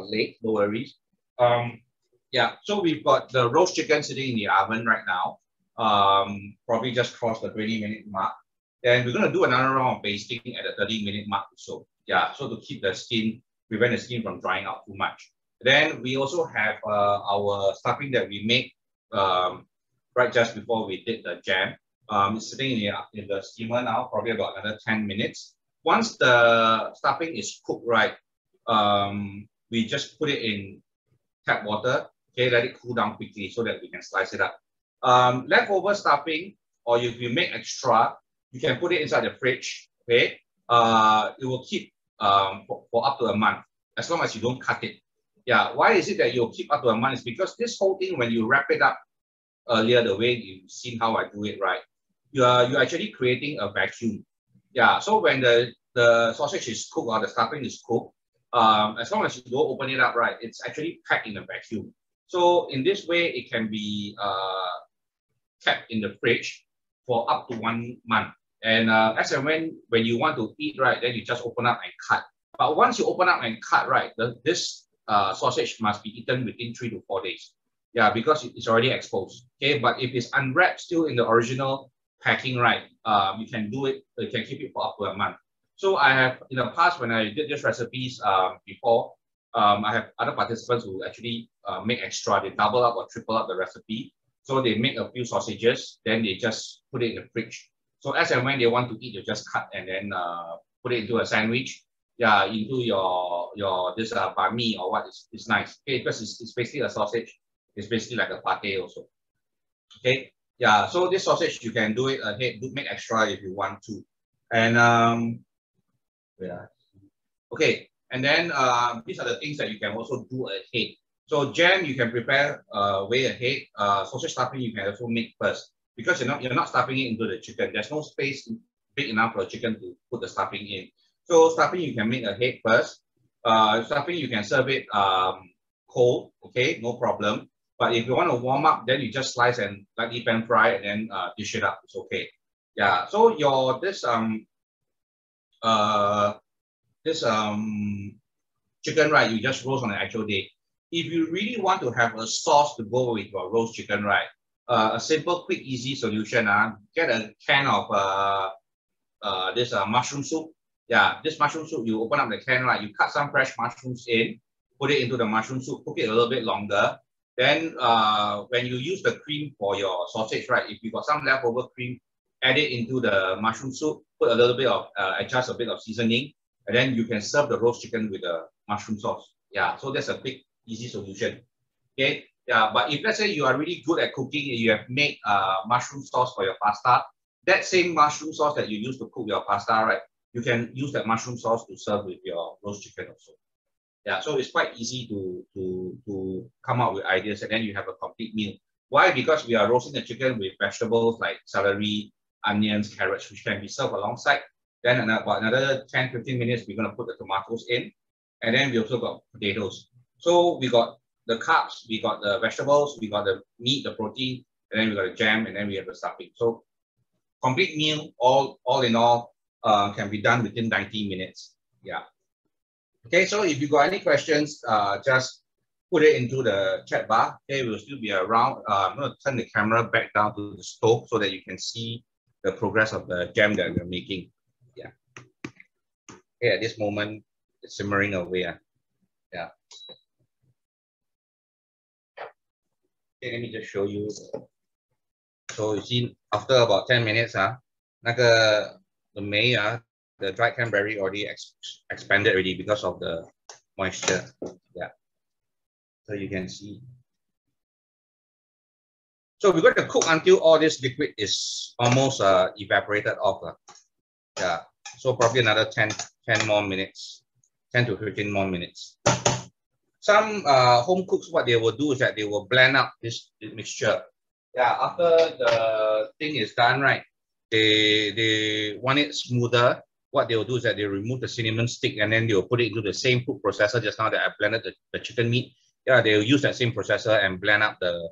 late. No worries. Yeah, so we've got the roast chicken sitting in the oven right now. Probably just crossed the 20-minute mark. Then we're going to do another round of basting at the 30-minute mark or so. Yeah, so to keep the skin, prevent the skin from drying out too much. Then we also have our stuffing that we made right just before we did the jam. It's sitting in the steamer now, probably about another 10 minutes. Once the stuffing is cooked right, we just put it in tap water. Okay, let it cool down quickly so that we can slice it up. Leftover stuffing, or if you make extra, you can put it inside the fridge. Okay, it will keep for up to a month as long as you don't cut it. Yeah, why is it that you'll keep up to a month? Is because this whole thing, when you wrap it up earlier, the way you've seen how I do it, right? You're actually creating a vacuum. Yeah, so when the sausage is cooked or the stuffing is cooked, as long as you don't open it up, right, it's actually packed in a vacuum. So in this way, it can be kept in the fridge for up to 1 month. And as and when you want to eat, right, then you just open up and cut. But once you open up and cut, right, this sausage must be eaten within 3 to 4 days. Yeah, because it's already exposed. Okay, but if it's unwrapped still in the original packing, right, you can do it. You can keep it for up to a month. So I have in the past when I did these recipes before, I have other participants who actually make extra. They double up or triple up the recipe. So they make a few sausages, then they just put it in the fridge. So as and when they want to eat, you just cut and then put it into a sandwich. Yeah, into your this banh mi or what is nice. Okay, because it's basically a sausage. It's basically like a pate also. Okay, yeah. So this sausage you can do it ahead, make extra if you want to, and yeah. Okay, and then these are the things that you can also do ahead. So jam you can prepare way ahead. Sausage stuffing you can also make first because you're not stuffing it into the chicken. There's no space big enough for a chicken to put the stuffing in. So stuffing you can make ahead first. Stuffing you can serve it cold. Okay, no problem. But if you want to warm up, then you just slice and lightly pan fry and then dish it up. It's okay. Yeah. So this chicken, right, you just roast on the actual day. If you really want to have a sauce to go with your roast chicken, right, a simple, quick, easy solution. Get a can of this mushroom soup. Yeah, this mushroom soup, you open up the can, right, you cut some fresh mushrooms in, put it into the mushroom soup, cook it a little bit longer. Then when you use the cream for your sausage, right, if you got some leftover cream, add it into the mushroom soup, put a little bit of, adjust a bit of seasoning, and then you can serve the roast chicken with the mushroom sauce. Yeah, so that's a quick, easy solution. Okay, yeah, but if let's say you are really good at cooking and you have made mushroom sauce for your pasta, that same mushroom sauce that you use to cook your pasta, right, you can use that mushroom sauce to serve with your roast chicken also. Yeah, so it's quite easy to come up with ideas, and then you have a complete meal. Why? Because we are roasting the chicken with vegetables like celery, onions, carrots, which can be served alongside. Then about another 10-15 minutes, we're going to put the tomatoes in. And then we also got potatoes. So we got the carbs, we got the vegetables, we got the meat, the protein, and then we got the jam, and then we have the stuffing. So complete meal, all in all, can be done within 90 minutes. Yeah. Okay, so if you got any questions, just put it into the chat bar. Okay, we'll still be around. I'm going to turn the camera back down to the stove so that you can see the progress of the jam that we're making. Yeah. Okay, at this moment, it's simmering away. Yeah. Okay, let me just show you. So you see, after about 10 minutes, the dried cranberry already expanded already because of the moisture. Yeah. So you can see. So we're going to cook until all this liquid is almost evaporated off. Yeah. So probably another 10 more minutes, 10 to 15 more minutes. Some home cooks, what they will do is that they will blend up this mixture. Yeah, after the thing is done, right, they want it smoother. What they will do is that they remove the cinnamon stick and then they will put it into the same food processor just now that I blended the chicken meat. Yeah, they will use that same processor and blend up the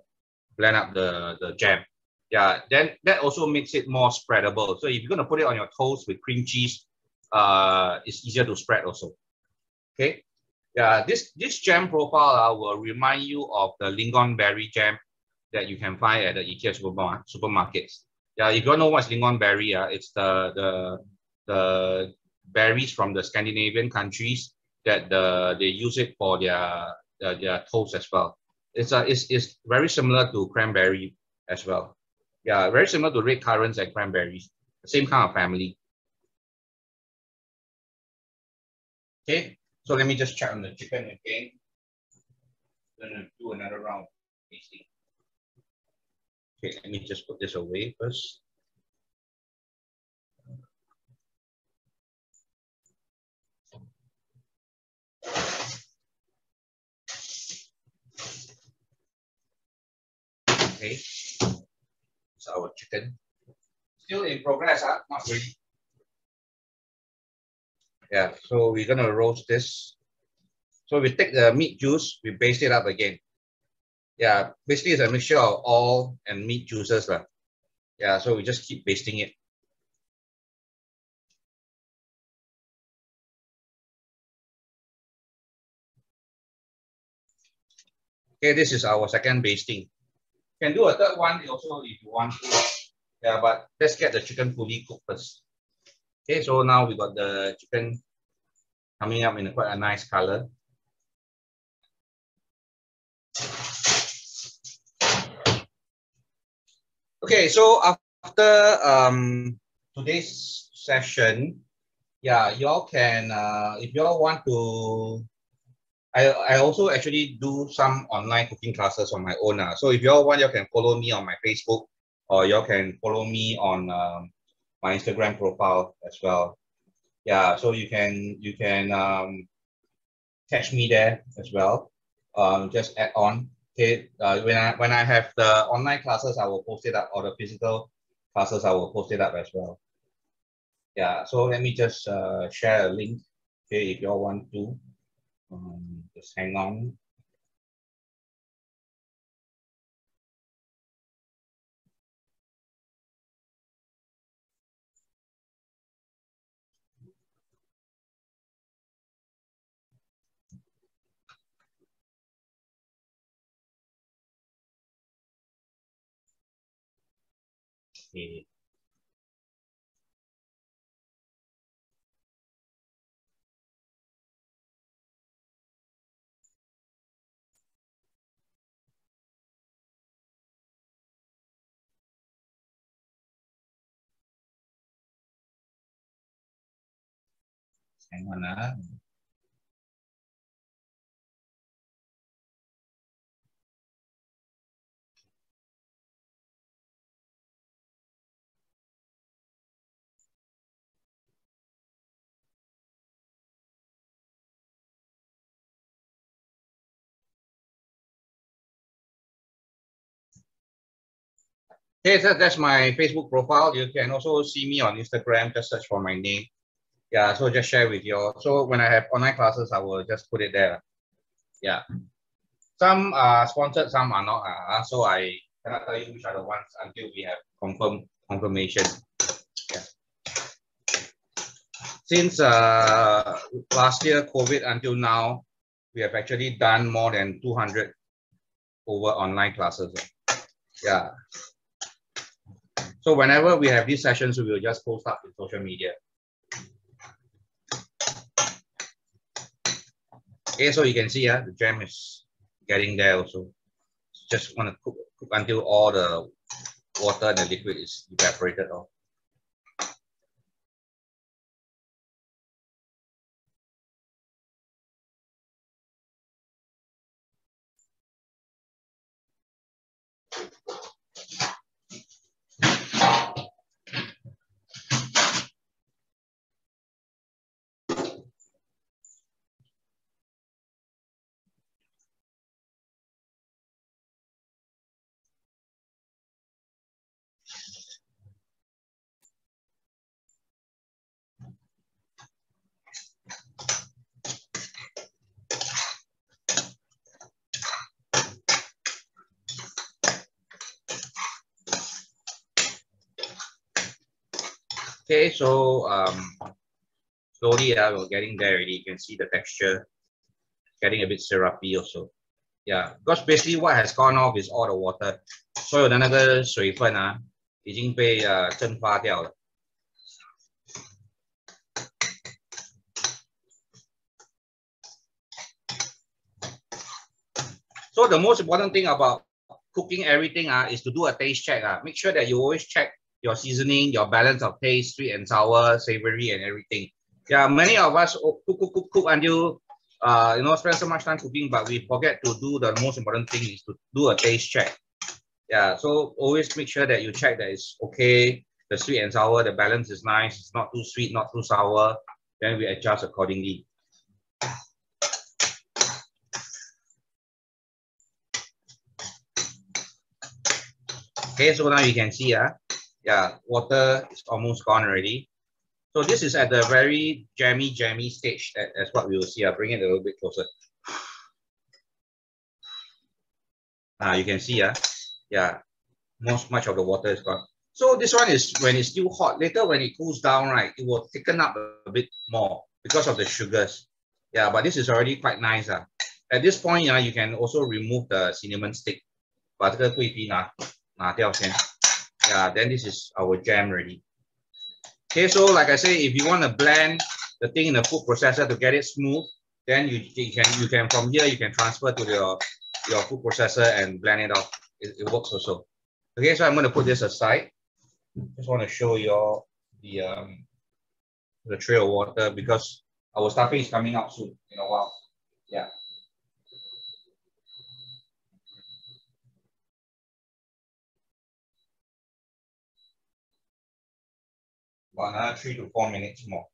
jam. Yeah, then that also makes it more spreadable. So if you're going to put it on your toast with cream cheese, it's easier to spread also. Okay. Yeah, this jam profile will remind you of the lingonberry jam that you can find at the IKEA supermarkets. Yeah, if you don't know what's lingonberry, it's the berries from the Scandinavian countries that they use it for their toast as well. It's very similar to cranberry as well. Yeah, very similar to red currants and cranberries. The same kind of family. Okay, so let me just check on the chicken again. I'm gonna do another round of tasting. Okay, let me just put this away first. Okay, it's our chicken. Still in progress, not really. Yeah, so we're gonna roast this. So we take the meat juice, we baste it up again. Yeah, basically it's a mixture of oil and meat juices. Yeah, so we just keep basting it. Okay, this is our second basting. You can do a third one also if you want to. Yeah, but let's get the chicken fully cooked first. Okay, so now we got the chicken coming up in quite a nice color. Okay, so after today's session, yeah, y'all can if y'all want to, I also actually do some online cooking classes on my own. So if y'all want, y'all can follow me on my Facebook, or y'all can follow me on my Instagram profile as well. Yeah, so you can catch me there as well. Just add on. Okay, when I have the online classes, I will post it up, or the physical classes, I will post it up as well. Yeah, so let me just share a link. Okay, if you all want to, just hang on. Okay. Hang on. Okay, so that's my Facebook profile. You can also see me on Instagram. Just search for my name. Yeah, so just share with you all. So when I have online classes, I will just put it there. Yeah. Some are sponsored, some are not. So I cannot tell you which are the ones until we have confirmation. Yeah. Since last year, COVID until now, we have actually done more than 200 over online classes. Yeah. So whenever we have these sessions, we will just post up in social media. Okay, so you can see the jam is getting there also. Just want to cook until all the water and the liquid is evaporated off. Okay, so slowly we're getting there already. You can see the texture getting a bit syrupy also. Yeah, because basically what has gone off is all the water. 所有的那个水分已经被蒸发掉了。So the most important thing about cooking everything is to do a taste check. Make sure that you always check your seasoning, your balance of taste, sweet and sour, savory, and everything. Yeah, many of us cook until spend so much time cooking, but we forget to do the most important thing is to do a taste check. Yeah, so always make sure that you check that it's okay. The sweet and sour, the balance is nice. It's not too sweet, not too sour. Then we adjust accordingly. Okay, so now you can see, yeah, water is almost gone already. So this is at the very jammy stage. That's what we will see. I'll bring it a little bit closer. You can see, yeah, much of the water is gone. So this one is when it's still hot. Later when it cools down, right, it will thicken up a bit more because of the sugars. Yeah, but this is already quite nice. At this point, you can also remove the cinnamon stick. 把这个桂皮拿掉先. Yeah, then this is our jam ready. Okay, so like I say, if you want to blend the thing in the food processor to get it smooth, then you can from here you can transfer to your food processor and blend it off. It works also. Okay, so I'm going to put this aside. Just want to show you all the tray of water because our stuffing is coming out soon in a while. Yeah. About another 3 to 4 minutes more.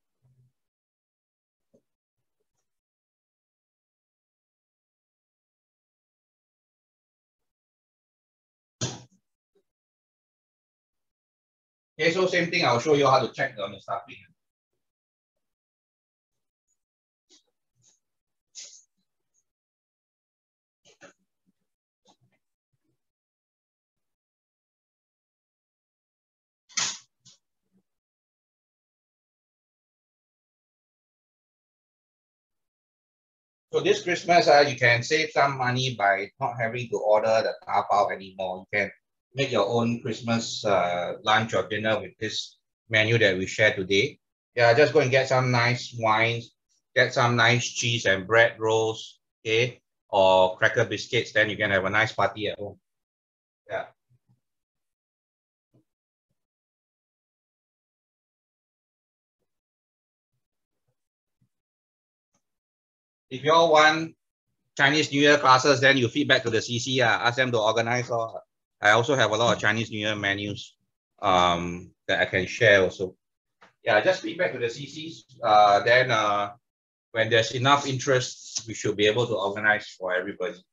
Okay, so same thing, I'll show you how to check on the stuffing. So this Christmas, you can save some money by not having to order the tapao anymore. You can make your own Christmas lunch or dinner with this menu that we share today. Yeah, just go and get some nice wines, get some nice cheese and bread rolls, okay, or cracker biscuits. Then you can have a nice party at home. Yeah. If you all want Chinese New Year classes, then you feedback to the CC. Ask them to organize. I also have a lot of Chinese New Year menus that I can share also. Yeah, just feedback to the CCs. Then when there's enough interest, we should be able to organize for everybody.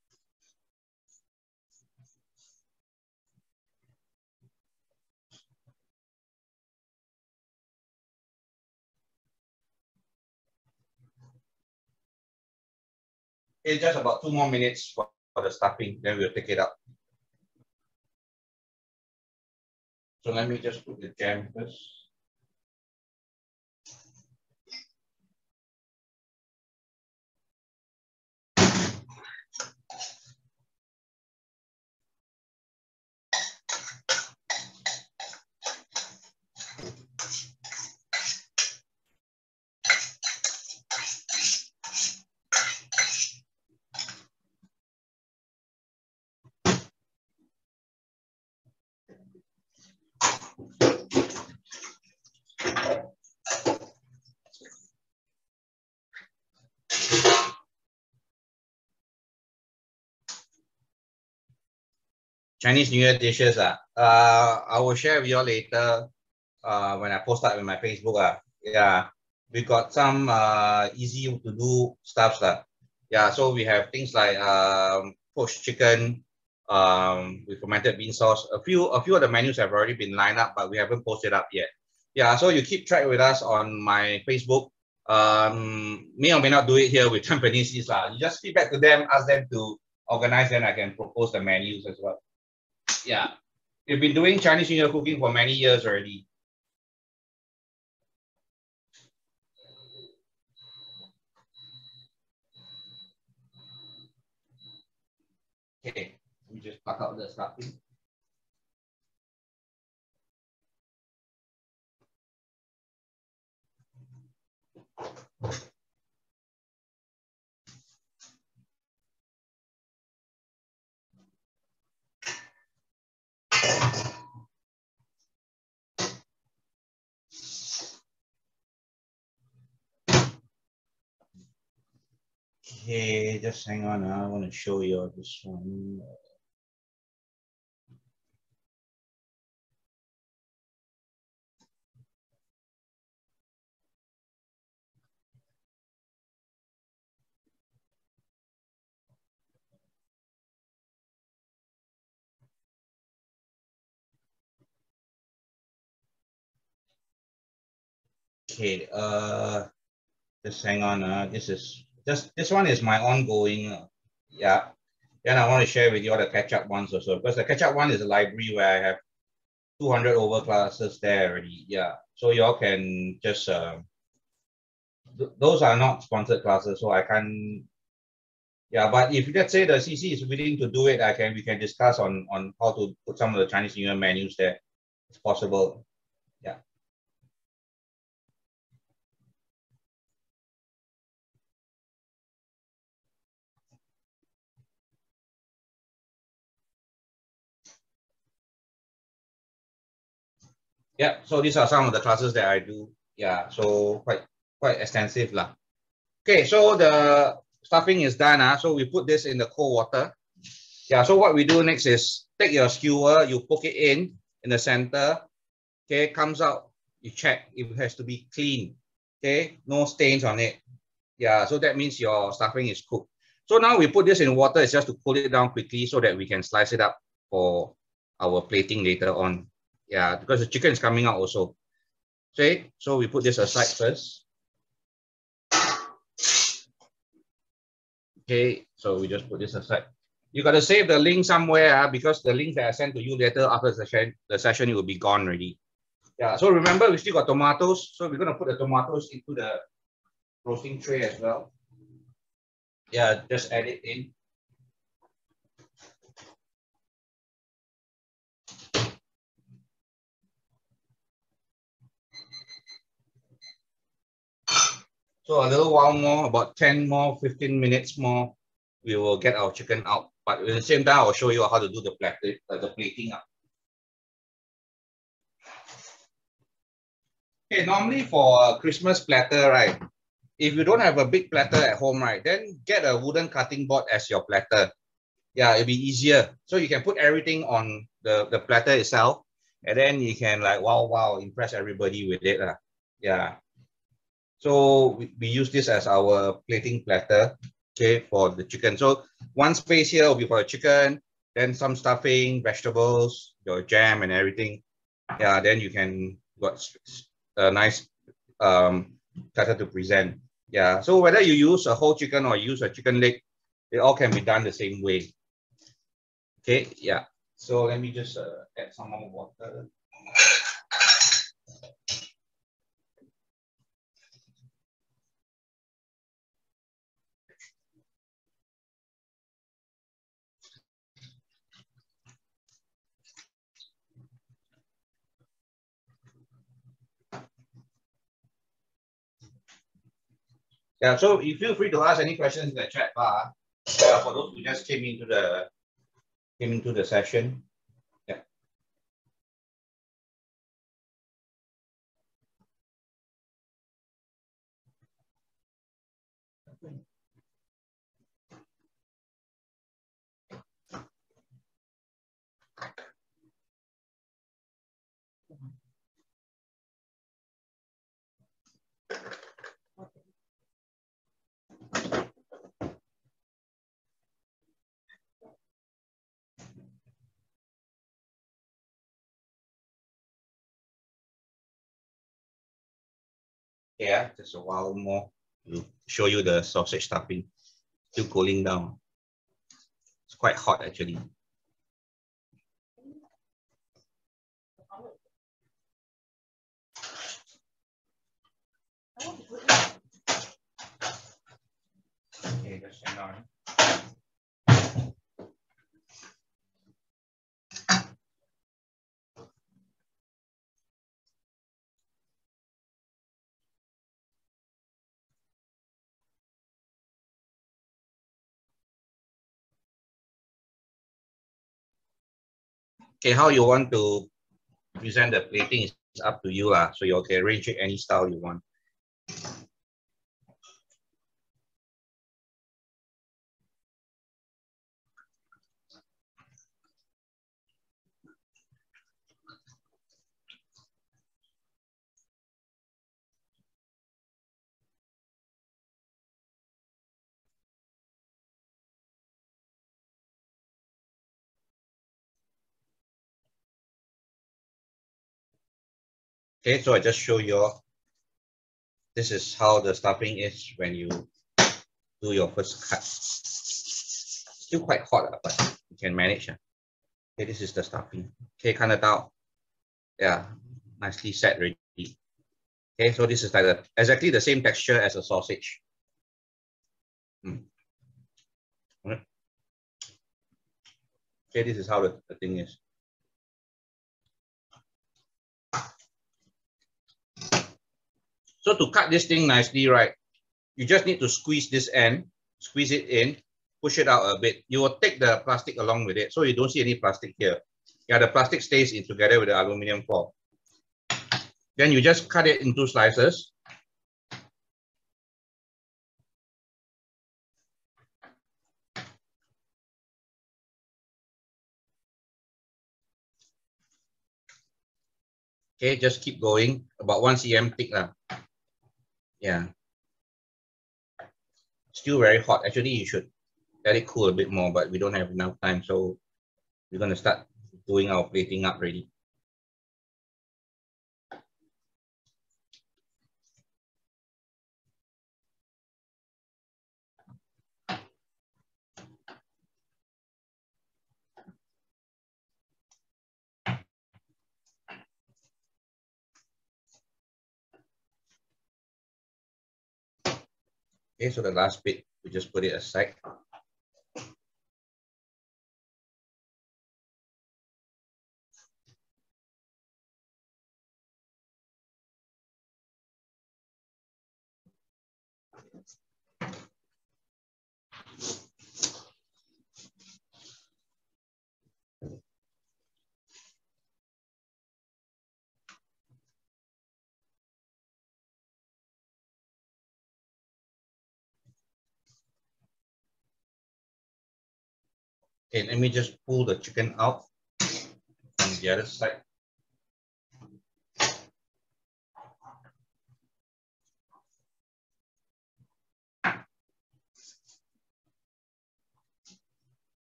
It's just about 2 more minutes for the stuffing, then we'll take it out. So let me just put the jam first. Chinese New Year dishes. I will share with you all later when I post that in my Facebook. Yeah, we got some easy to do stuff. Yeah, so we have things like poached chicken with fermented bean sauce. A few of the menus have already been lined up, but we haven't posted up yet. Yeah, so you keep track with us on my Facebook. May or may not do it here with Tampines East. You just feedback to them, ask them to organize, then I can propose the menus as well. Yeah, we've been doing Chinese New Year cooking for many years already. Okay, we just pack out the stuffing. Okay, just hang on. I want to show you this one. Okay, just hang on. This one is my ongoing. Yeah, then I want to share with you all the catch-up ones also, because the catch-up one is a library where I have 200 over classes there already. Yeah, so y'all can just those are not sponsored classes, so I can't. Yeah, but if let's say the CC is willing to do it, we can discuss on how to put some of the Chinese New Year menus there. It's possible. Yeah. Yeah, so these are some of the classes that I do. Yeah, so quite extensive lah. Okay, so the stuffing is done. So we put this in the cold water. Yeah, so what we do next is take your skewer, you poke it in the center. Okay, comes out, you check, it has to be clean. Okay, no stains on it. Yeah, so that means your stuffing is cooked. So now we put this in water, it's just to cool it down quickly so that we can slice it up for our plating later on. Yeah, because the chicken is coming out also. Okay, so we put this aside first. Okay, so we just put this aside. You got to save the link somewhere because the link that I sent to you later after the session, it will be gone already. Yeah, so remember we still got tomatoes. So we're going to put the tomatoes into the roasting tray as well. Yeah, just add it in. So a little while more, about 10 more, 15 minutes more, we will get our chicken out. But at the same time, I'll show you how to do the plating up. Okay, normally for a Christmas platter, right? If you don't have a big platter at home, right, then get a wooden cutting board as your platter. Yeah, it'll be easier. So you can put everything on the platter itself, and then you can like, wow, impress everybody with it. Yeah. So we use this as our plating platter, okay, for the chicken. So one space here will be for the chicken, then some stuffing, vegetables, your jam and everything. Yeah, then you can got a nice platter to present. Yeah, so whether you use a whole chicken or use a chicken leg, It all can be done the same way. Okay, yeah. So let me just add some more water. Yeah, so you feel free to ask any questions in the chat bar. For those who just came into the session. Yeah. Yeah, just a while more to show you the sausage stuffing. Still cooling down. It's quite hot actually. Okay, just hang on. Okay, how you want to present the plating is up to you lah. So you can arrange it any style you want. Okay, so I just show you. This is how the stuffing is when you do your first cut. Still quite hot, but you can manage. Okay, this is the stuffing. Okay, cut it out. Yeah, nicely set ready. Okay, so this is like exactly the same texture as a sausage. Okay, this is how the thing is. So to cut this thing nicely, right, you just need to squeeze this end, squeeze it in, push it out a bit. You will take the plastic along with it, so you don't see any plastic here. Yeah, the plastic stays in together with the aluminum foil. Then you just cut it into slices. Okay, just keep going, about 1 cm thick. Yeah. Still very hot. Actually, you should let it cool a bit more, but we don't have enough time, so we're going to start doing our plating up ready. Okay, so the last bit, we just put it aside. Okay, let me just pull the chicken out from the other side.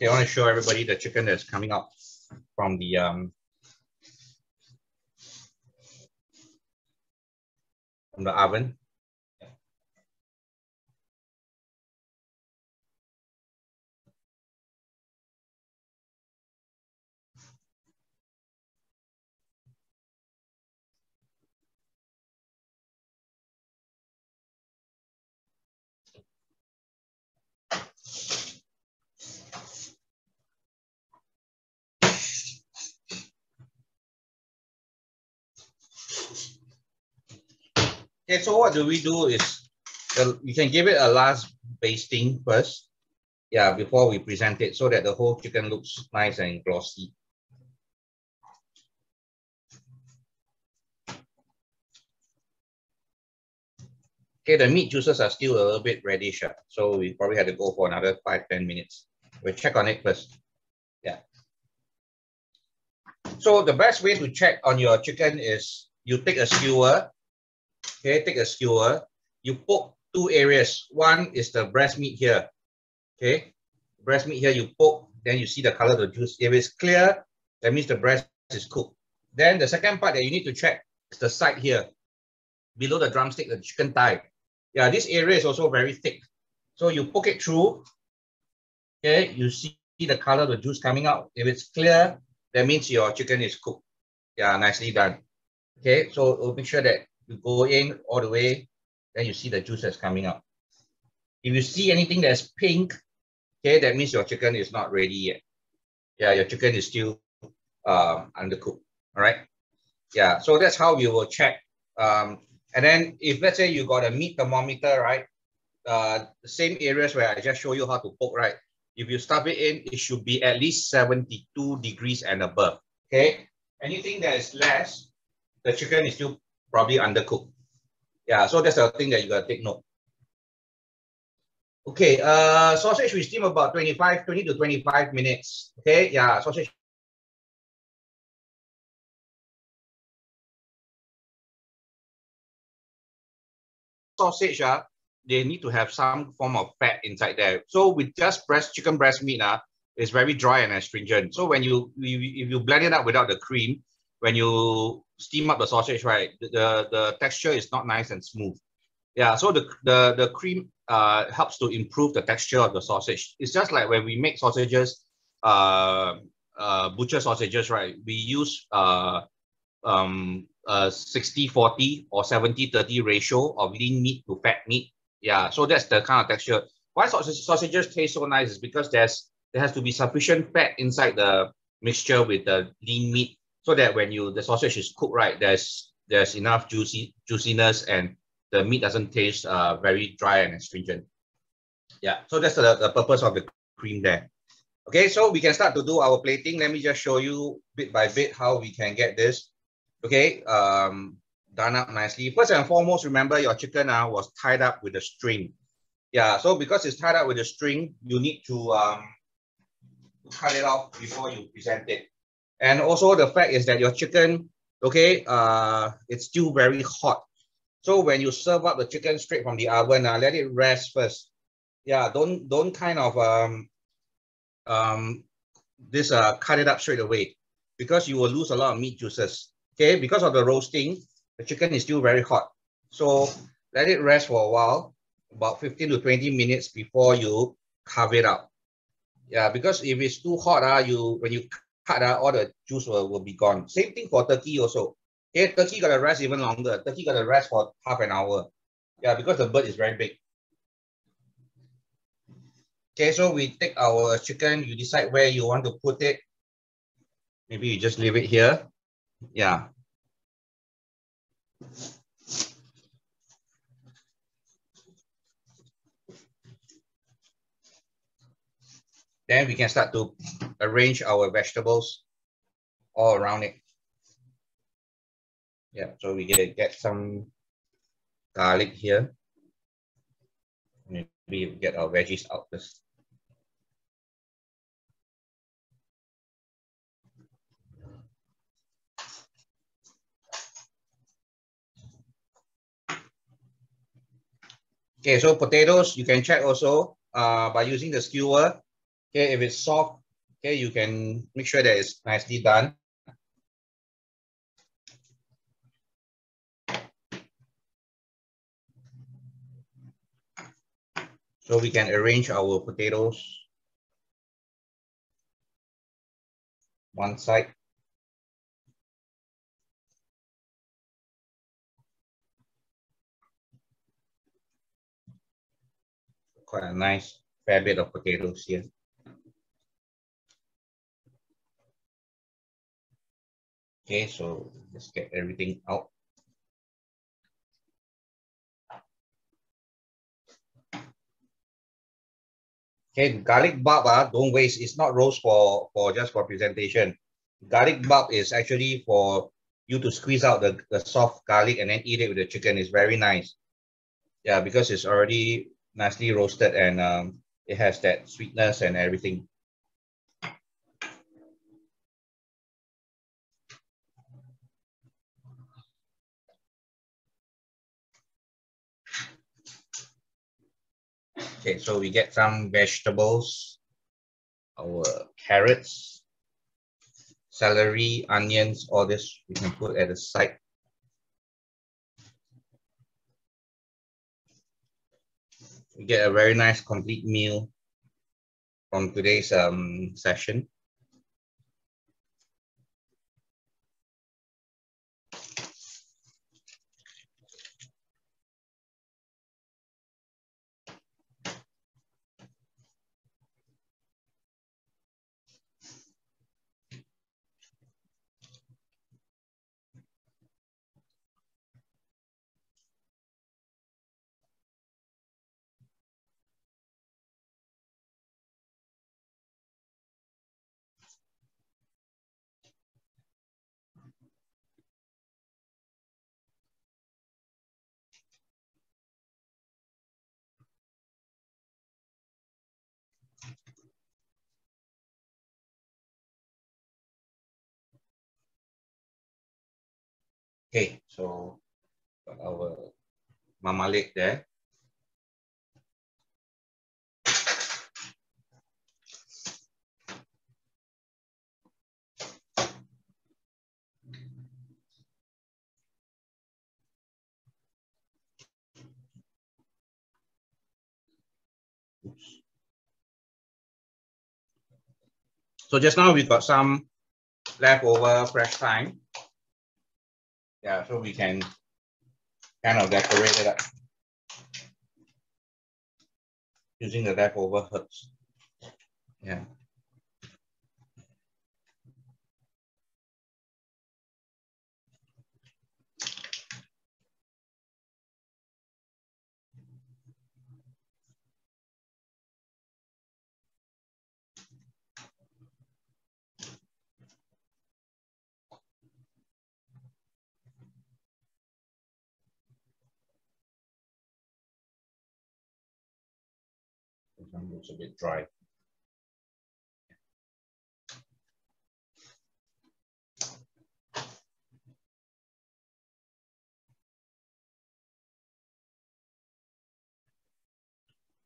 Okay, I want to show everybody the chicken that's coming out from the oven. Okay, so what do we do is you can give it a last basting first, yeah, before we present it, so that the whole chicken looks nice and glossy. Okay, the meat juices are still a little bit reddish, so we probably had to go for another 5-10 minutes. We'll check on it first. Yeah. So the best way to check on your chicken is you take a skewer. Okay, take a skewer. You poke two areas. One is the breast meat here. Okay, breast meat here, you poke, then you see the color of the juice. If it's clear, that means the breast is cooked. Then the second part that you need to check is the side here, below the drumstick, the chicken thigh. Yeah, this area is also very thick. So you poke it through. Okay, you see the color of the juice coming out. If it's clear, that means your chicken is cooked. Yeah, nicely done. Okay, so we'll make sure that you go in all the way, then you see the juice that's coming out. If you see anything that's pink, okay, that means your chicken is not ready yet. Yeah, your chicken is still undercooked. All right. Yeah, so that's how we will check. And then if let's say you got a meat thermometer, right? The same areas where I just show you how to poke, right? If you stuff it in, it should be at least 72 degrees and above. Okay. Anything that is less, the chicken is still probably undercooked. Yeah, so that's the thing that you gotta take note. Okay, sausage we steam about 20 to 25 minutes. Okay, yeah, sausage. Sausage, they need to have some form of fat inside there. So with just chicken breast meat, it's very dry and astringent. So when if you blend it up without the cream, when you steam up the sausage, right, the texture is not nice and smooth. Yeah, so the cream helps to improve the texture of the sausage. It's just like when we make sausages, butcher sausages, right? We use 60-40 or 70-30 ratio of lean meat to fat meat. Yeah, so that's the kind of texture. Why sausages taste so nice is because there has to be sufficient fat inside the mixture with the lean meat, so that when the sausage is cooked right, there's enough juiciness and the meat doesn't taste very dry and astringent. Yeah, so that's the purpose of the cream there. Okay, so we can start to do our plating. Let me just show you bit by bit how we can get this. Okay, done up nicely. First and foremost, remember your chicken was tied up with a string. Yeah, so because it's tied up with a string, you need to cut it off before you present it. And also the fact is that your chicken, okay, it's still very hot. So when you serve up the chicken straight from the oven, let it rest first. Yeah, don't kind of cut it up straight away, because you will lose a lot of meat juices. Okay, because of the roasting, the chicken is still very hot. So let it rest for a while, about 15 to 20 minutes before you carve it out. Yeah, because if it's too hot, when you cut, all the juice will be gone. Same thing for turkey also. Okay, turkey got to rest even longer. Turkey got to rest for half an hour. Yeah, because the bird is very big. Okay, so we take our chicken. You decide where you want to put it. Maybe you just leave it here. Yeah. Then we can start to arrange our vegetables all around it. Yeah, so we get some garlic here. Maybe get our veggies out first. Okay, so potatoes, you can check also by using the skewer. Okay, if it's soft, okay, you can make sure that it's nicely done. So we can arrange our potatoes one side. Quite a nice fair bit of potatoes here. Okay, so let's get everything out. Okay, garlic bulb, don't waste. It's not roast for just for presentation. Garlic bulb is actually for you to squeeze out the soft garlic and then eat it with the chicken. It's very nice. Yeah, because it's already nicely roasted and it has that sweetness and everything. Okay, so we get some vegetables, our carrots, celery, onions, all this we can put at the side. We get a very nice complete meal from today's session. Okay, so got our marmalade there. Oops. So just now we got some leftover fresh thyme. Yeah, so we can kind of decorate it up using the leftover herbs. Yeah. It's a bit dry.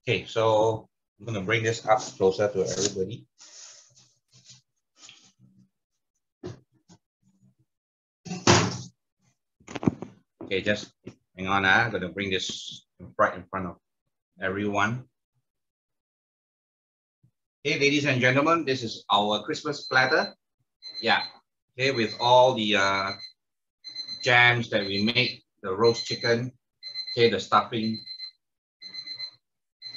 Okay, so I'm gonna bring this up closer to everybody. Okay, just hang on. I'm gonna bring this right in front of everyone. Okay, ladies and gentlemen, this is our Christmas platter. Yeah. Okay, with all the jams that we make, the roast chicken, okay, the stuffing,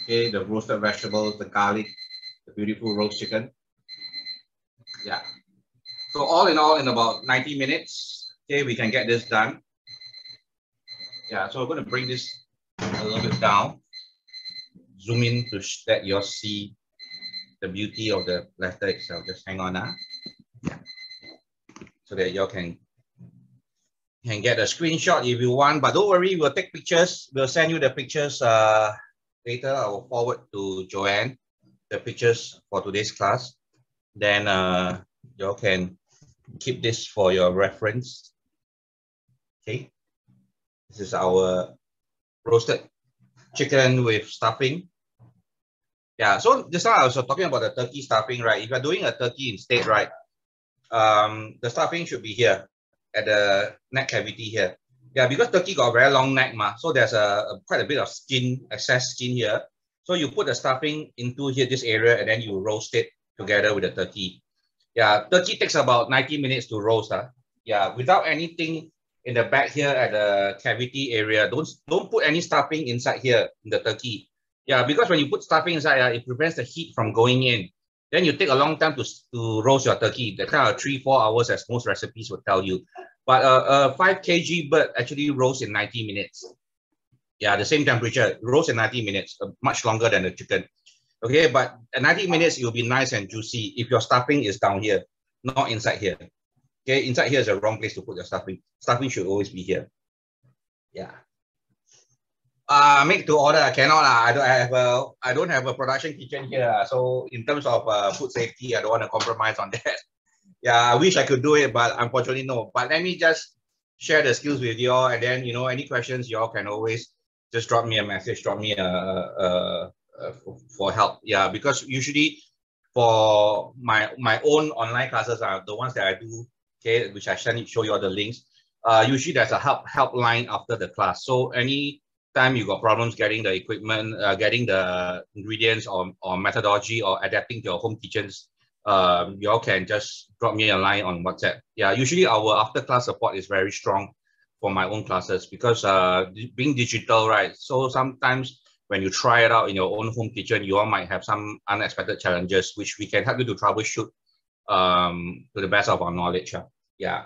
okay, the roasted vegetables, the garlic, the beautiful roast chicken. Yeah. So all in all, in about 90 minutes, okay, we can get this done. Yeah, so I'm going to bring this a little bit down, zoom in to let you see the beauty of the platter itself. Just hang on now. Yeah. So that you can get a screenshot if you want, but don't worry, we'll take pictures. We'll send you the pictures later. I will forward to Joanne the pictures for today's class. Then you can keep this for your reference. Okay, this is our roasted chicken with stuffing. Yeah, so just now I was talking about the turkey stuffing, right? If you're doing a turkey instead, right, the stuffing should be here at the neck cavity here. Yeah, because turkey got a very long neck, so there's quite a bit of skin, excess skin here. So you put the stuffing into here, this area, and then you roast it together with the turkey. Yeah, turkey takes about 90 minutes to roast. Yeah, without anything in the back here at the cavity area. Don't put any stuffing inside here in the turkey. Yeah, because when you put stuffing inside, it prevents the heat from going in. Then you take a long time to roast your turkey. The kind of 3-4 hours, as most recipes will tell you. But a 5 kg bird actually roasts in 90 minutes. Yeah, the same temperature, roast in 90 minutes, much longer than the chicken. Okay, but at 90 minutes, it will be nice and juicy if your stuffing is down here, not inside here. Okay, inside here is the wrong place to put your stuffing. Stuffing should always be here. Yeah. Make to order, I cannot. I don't have a production kitchen here. So in terms of food safety, I don't want to compromise on that. Yeah, I wish I could do it, but unfortunately no. But let me just share the skills with you all, and then any questions you all can always just drop me a message, drop me for help. Yeah, because usually for my own online classes are the ones that I do, okay, which I show you all the links. Usually there's a helpline after the class. So any time you got problems getting the equipment, getting the ingredients or methodology or adapting to your home kitchens, you all can just drop me a line on WhatsApp. Yeah, usually our after class support is very strong for my own classes because being digital, right? So sometimes when you try it out in your own home kitchen, you all might have some unexpected challenges, which we can help you to troubleshoot to the best of our knowledge. Yeah.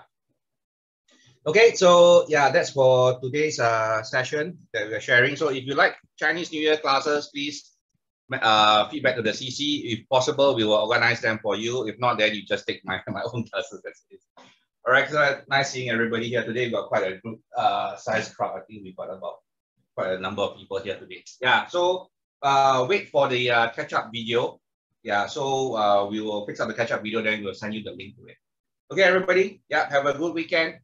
Okay, so yeah, that's for today's session that we're sharing. So if you like Chinese New Year classes, please feedback to the CC. If possible, we will organize them for you. If not, then you just take my own classes. All right, so nice seeing everybody here today. We've got quite a good size crowd. I think we've got about quite a number of people here today. Yeah, so wait for the catch-up video. Yeah, so we will fix up the catch-up video, then we'll send you the link to it. Okay, everybody. Yeah, have a good weekend.